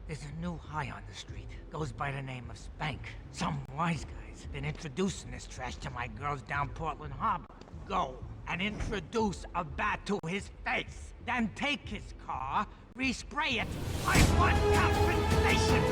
There's a new high on the street. Goes by the name of Spank. Some wise guy's been introducing this trash to my girls down Portland Harbor. Go and introduce a bat to his face. Then take his car, respray it. I want compensation.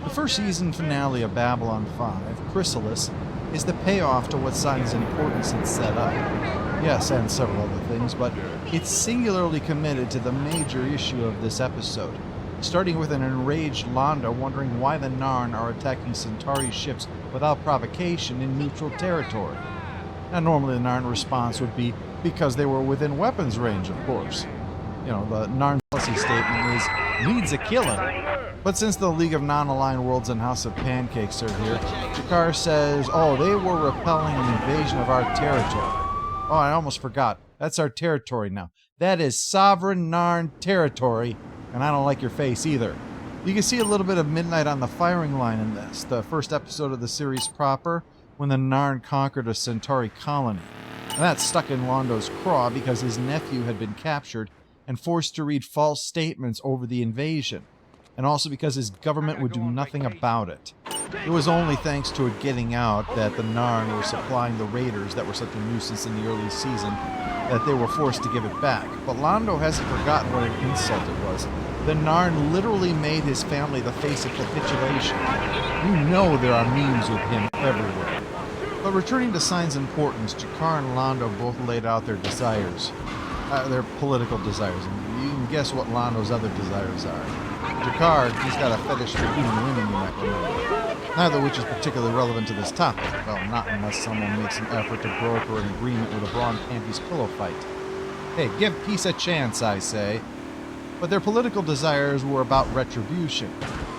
The first season finale of Babylon 5, Chrysalis, is the payoff to what Signs Importance had set up. Yes, and several other things, but it's singularly committed to the major issue of this episode, starting with an enraged Londo wondering why the Narn are attacking Centauri ships without provocation in neutral territory. Now, normally the Narn response would be because they were within weapons range, of course. You know, the Narn policy statement is, needs a killing. But since the League of Non-Aligned Worlds and House of Pancakes are here, G'Kar says, oh, they were repelling an invasion of our territory. Oh, I almost forgot. That's our territory now. That is sovereign Narn territory, and I don't like your face either. You can see a little bit of Midnight on the Firing Line in this, the first episode of the series proper, when the Narn conquered a Centauri colony. And that stuck in Londo's craw because his nephew had been captured and forced to read false statements over the invasion, and also because his government would do nothing about it. It was only thanks to it getting out that the Narn were supplying the raiders that were such a nuisance in the early season that they were forced to give it back. But Londo hasn't forgotten what an insult it was. The Narn literally made his family the face of capitulation. You know there are memes with him everywhere. But returning to Signs Importance, G'Kar and Londo both laid out their desires. Their political desires. And you can guess what Londo's other desires are. G'Kar, he's got a fetish for human women, you might remember. Neither of which is particularly relevant to this topic. Well, not unless someone makes an effort to broker an agreement with a Braun Panties pillow fight. Hey, give peace a chance, I say. But their political desires were about retribution.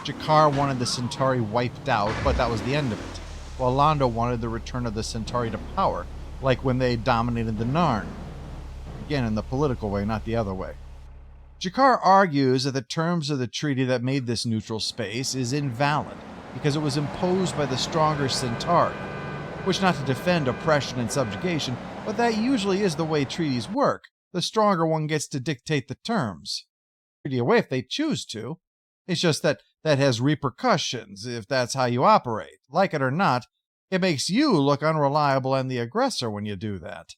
G'Kar wanted the Centauri wiped out, but that was the end of it. While Londo wanted the return of the Centauri to power, like when they dominated the Narn. Again, in the political way, not the other way. G'Kar argues that the terms of the treaty that made this neutral space is invalid because it was imposed by the stronger Centauri, which, not to defend oppression and subjugation, but that usually is the way treaties work. The stronger one gets to dictate the terms. Treaty away if they choose to. It's just that that has repercussions if that's how you operate. Like it or not, it makes you look unreliable and the aggressor when you do that.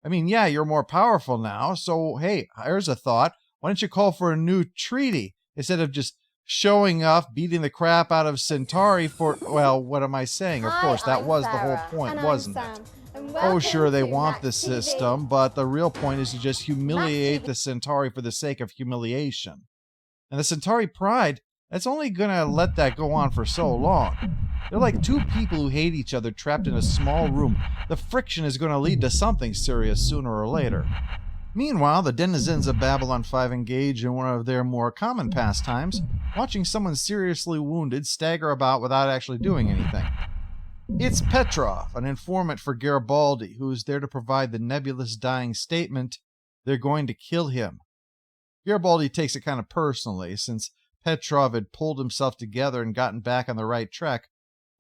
I mean, yeah, you're more powerful now, so hey, here's a thought. Why don't you call for a new treaty instead of just showing up, beating the crap out of Centauri for, well, what am I saying? Of course, that was the whole point, wasn't it? Oh, sure, they want the system, but the real point is to just humiliate the Centauri for the sake of humiliation. And the Centauri pride, that's only going to let that go on for so long. They're like two people who hate each other trapped in a small room. The friction is going to lead to something serious sooner or later. Meanwhile, the denizens of Babylon 5 engage in one of their more common pastimes, watching someone seriously wounded stagger about without actually doing anything. It's Petrov, an informant for Garibaldi, who is there to provide the nebulous dying statement, "They're going to kill him." Garibaldi takes it kind of personally, since Petrov had pulled himself together and gotten back on the right track,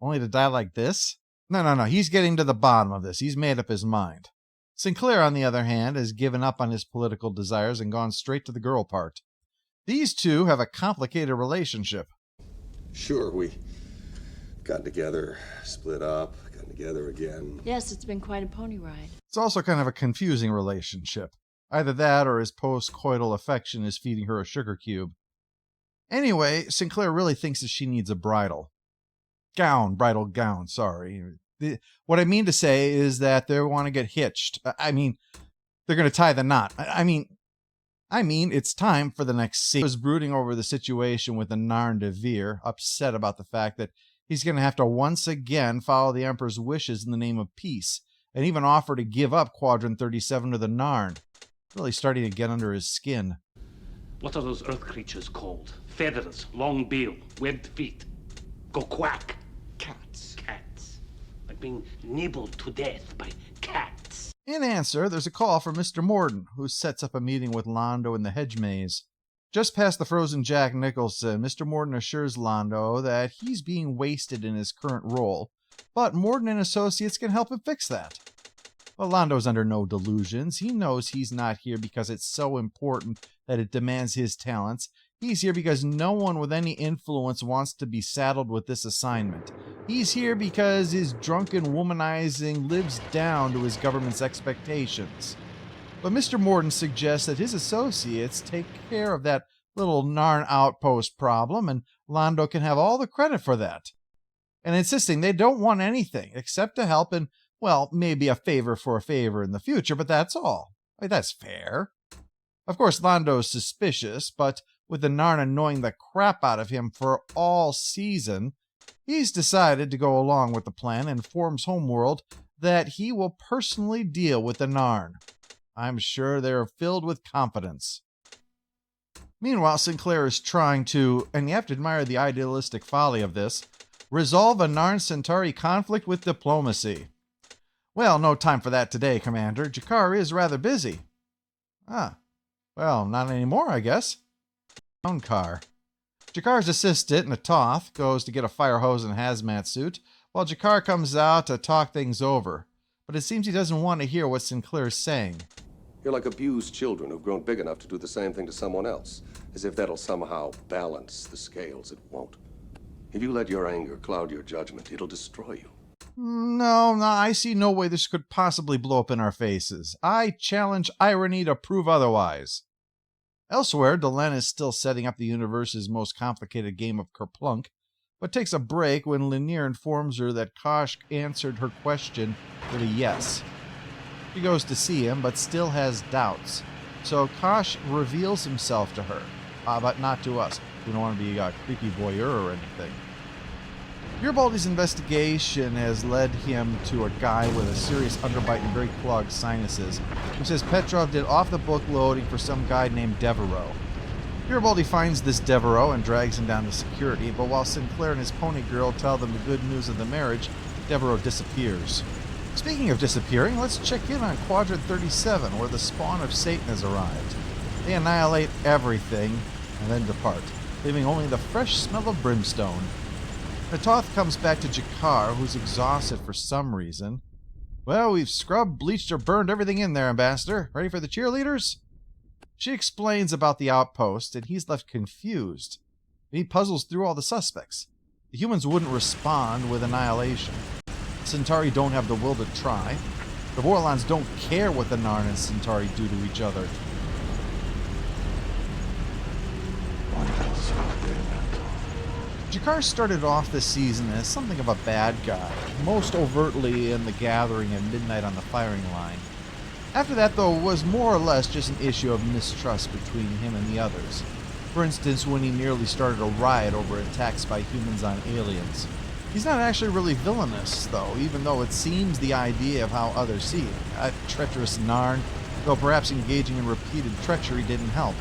only to die like this? No, he's getting to the bottom of this. He's made up his mind. Sinclair, on the other hand, has given up on his political desires and gone straight to the girl part. These two have a complicated relationship. Sure, we got together, split up, got together again. Yes, it's been quite a pony ride. It's also kind of a confusing relationship. Either that or his post-coital affection is feeding her a sugar cube. Anyway, Sinclair really thinks that she needs a bridal gown, sorry. What I mean to say is that they want to get hitched. I mean, they're going to tie the knot. I mean, it's time for the next scene. He was brooding over the situation with the Narn de Veer, upset about the fact that he's going to have to once again follow the Emperor's wishes in the name of peace, and even offer to give up Quadrant 37 to the Narn. Really starting to get under his skin. What are those earth creatures called? Feathers, long bill, webbed feet. Go quack. Cats. Like being nibbled to death by cats. In answer, there's a call from Mr. Morden, who sets up a meeting with Londo in the hedge maze. Just past the frozen Jack Nicholson, Mr. Morden assures Londo that he's being wasted in his current role, but Morden and Associates can help him fix that. Well, Londo's under no delusions. He knows he's not here because it's so important that it demands his talents. He's here because no one with any influence wants to be saddled with this assignment. He's here because his drunken womanizing lives down to his government's expectations. But Mr. Morden suggests that his associates take care of that little Narn outpost problem, and Londo can have all the credit for that. And insisting they don't want anything except to help and, well, maybe a favor for a favor in the future, but that's all. I mean, that's fair. Of course, Londo's suspicious, but with the Narn annoying the crap out of him for all season, he's decided to go along with the plan and informs Homeworld that he will personally deal with the Narn. I'm sure they're filled with confidence. Meanwhile, Sinclair is trying to, and you have to admire the idealistic folly of this, resolve a Narn-Centauri conflict with diplomacy. Well, no time for that today, Commander. G'Kar is rather busy. Well, not anymore, I guess. Own car. G'Kar's assistant, Natoth, goes to get a fire hose and hazmat suit, while G'Kar comes out to talk things over. But it seems he doesn't want to hear what Sinclair's saying. You're like abused children who've grown big enough to do the same thing to someone else, as if that'll somehow balance the scales. It won't. If you let your anger cloud your judgment, it'll destroy you. No, I see no way this could possibly blow up in our faces. I challenge irony to prove otherwise. Elsewhere, Delenn is still setting up the universe's most complicated game of Kerplunk, but takes a break when Lanier informs her that Kosh answered her question with a yes. She goes to see him, but still has doubts. So Kosh reveals himself to her, but not to us. We don't want to be a creepy voyeur or anything. Garibaldi's investigation has led him to a guy with a serious underbite and very clogged sinuses, who says Petrov did off-the-book loading for some guy named Devereaux. Garibaldi finds this Devereaux and drags him down to security, but while Sinclair and his pony girl tell them the good news of the marriage, Devereaux disappears. Speaking of disappearing, let's check in on Quadrant 37, where the spawn of Satan has arrived. They annihilate everything and then depart, leaving only the fresh smell of brimstone. Natoth comes back to G'Kar, who's exhausted for some reason. Well, we've scrubbed, bleached, or burned everything in there, Ambassador. Ready for the cheerleaders? She explains about the outpost, and he's left confused. He puzzles through all the suspects. The humans wouldn't respond with annihilation. The Centauri don't have the will to try. The Vorlons don't care what the Narn and Centauri do to each other. G'Kar started off this season as something of a bad guy, most overtly in The Gathering and Midnight on the Firing Line. After that, though, was more or less just an issue of mistrust between him and the others. For instance, when he nearly started a riot over attacks by humans on aliens. He's not actually really villainous, though, even though it seems the idea of how others see him. A treacherous Narn, though perhaps engaging in repeated treachery didn't help.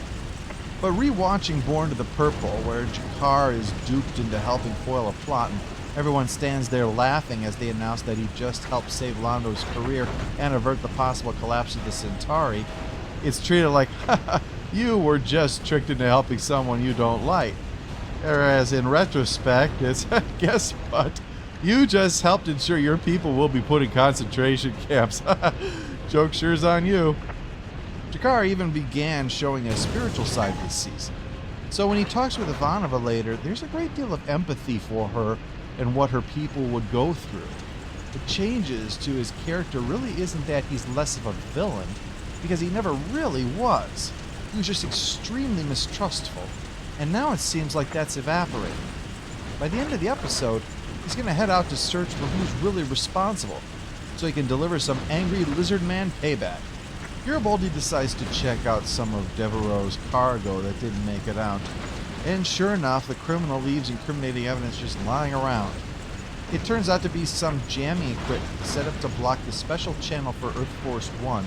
But rewatching Born to the Purple, where G'Kar is duped into helping foil a plot and Everyone stands there laughing as they announce that he just helped save Lando's career and avert the possible collapse of the Centauri. It's treated like, haha, you were just tricked into helping someone you don't like. Whereas in retrospect, it's, guess what? You just helped ensure your people will be put in concentration camps. Joke sure's on you. G'Kar even began showing a spiritual side this season. So when he talks with Ivanova later, there's a great deal of empathy for her and what her people would go through. The changes to his character really isn't that he's less of a villain, because he never really was. He was just extremely mistrustful, and now it seems like that's evaporating. By the end of the episode, he's going to head out to search for who's really responsible, so he can deliver some angry lizard man payback. Garibaldi decides to check out some of Devereaux's cargo that didn't make it out, and sure enough, the criminal leaves incriminating evidence just lying around. It turns out to be some jamming equipment set up to block the special channel for Earth Force One,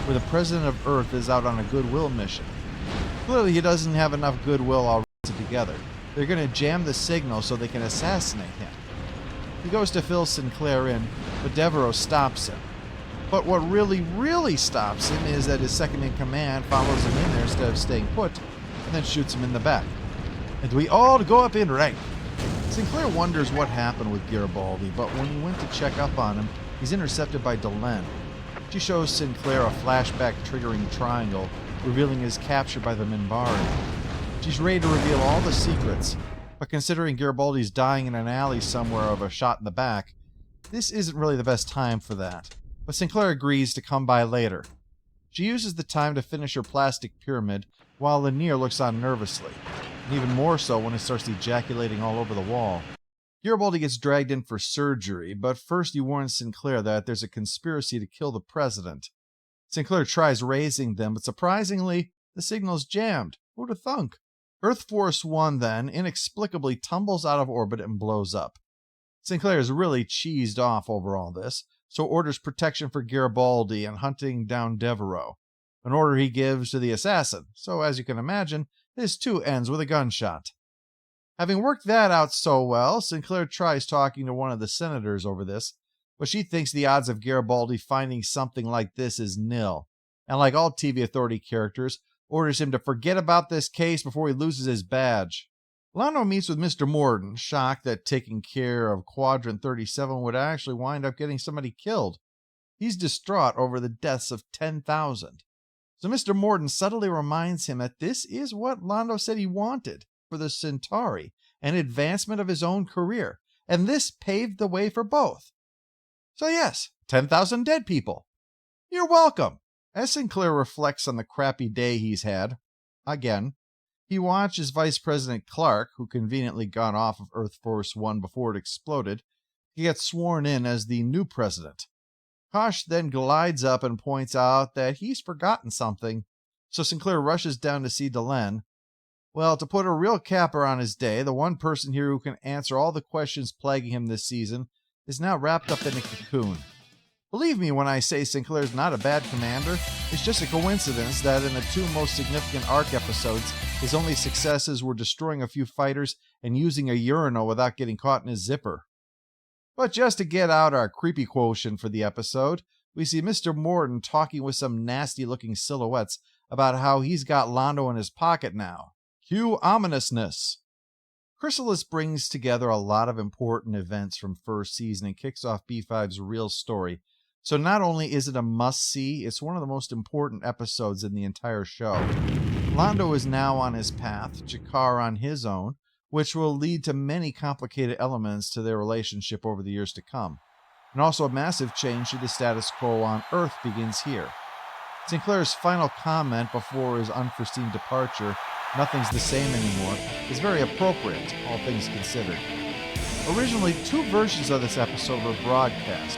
where the President of Earth is out on a goodwill mission. Clearly, he doesn't have enough goodwill all together. They're going to jam the signal so they can assassinate him. He goes to fill Sinclair in, but Devereaux stops him. But what really stops him is that his second-in-command follows him in there instead of staying put, and then shoots him in the back. And we all go up in rank. Sinclair wonders what happened with Garibaldi, but when he went to check up on him, he's intercepted by Delenn. She shows Sinclair a flashback-triggering triangle, revealing his capture by the Minbari. She's ready to reveal all the secrets, but considering Garibaldi's dying in an alley somewhere of a shot in the back, this isn't really the best time for that. But Sinclair agrees to come by later. She uses the time to finish her plastic pyramid, while Lanier looks on nervously, and even more so when it starts ejaculating all over the wall. Garibaldi gets dragged in for surgery, but first he warns Sinclair that there's a conspiracy to kill the president. Sinclair tries raising them, but surprisingly, the signal's jammed. Who'd have thunk? Earth Force One then inexplicably tumbles out of orbit and blows up. Sinclair is really cheesed off over all this, so orders protection for Garibaldi and hunting down Devereaux, an order he gives to the assassin, so as you can imagine, this too ends with a gunshot. Having worked that out so well, Sinclair tries talking to one of the senators over this, but she thinks the odds of Garibaldi finding something like this is nil, and like all TV Authority characters, orders him to forget about this case before he loses his badge. Lando meets with Mr. Morden, shocked that taking care of Quadrant 37 would actually wind up getting somebody killed. He's distraught over the deaths of 10,000. So Mr. Morden subtly reminds him that this is what Lando said he wanted for the Centauri, an advancement of his own career, and this paved the way for both. So yes, 10,000 dead people. You're welcome. As Sinclair reflects on the crappy day he's had, again, he watches Vice President Clark, who conveniently got off of Earth Force One before it exploded, he gets sworn in as the new president. Kosh then glides up and points out that he's forgotten something, so Sinclair rushes down to see Delenn. Well, to put a real capper on his day, the one person here who can answer all the questions plaguing him this season is now wrapped up in a cocoon. Believe me when I say Sinclair's not a bad commander. It's just a coincidence that in the two most significant arc episodes, his only successes were destroying a few fighters and using a urinal without getting caught in his zipper. But just to get out our creepy quotient for the episode, we see Mr. Morden talking with some nasty-looking silhouettes about how he's got Lando in his pocket now. Cue ominousness. Chrysalis brings together a lot of important events from first season and kicks off B5's real story. So not only is it a must-see, it's one of the most important episodes in the entire show. Lando is now on his path, G'Kar on his own, which will lead to many complicated elements to their relationship over the years to come. And also a massive change to the status quo on Earth begins here. Sinclair's final comment before his unforeseen departure, "Nothing's the same anymore," is very appropriate, all things considered. Originally, two versions of this episode were broadcast.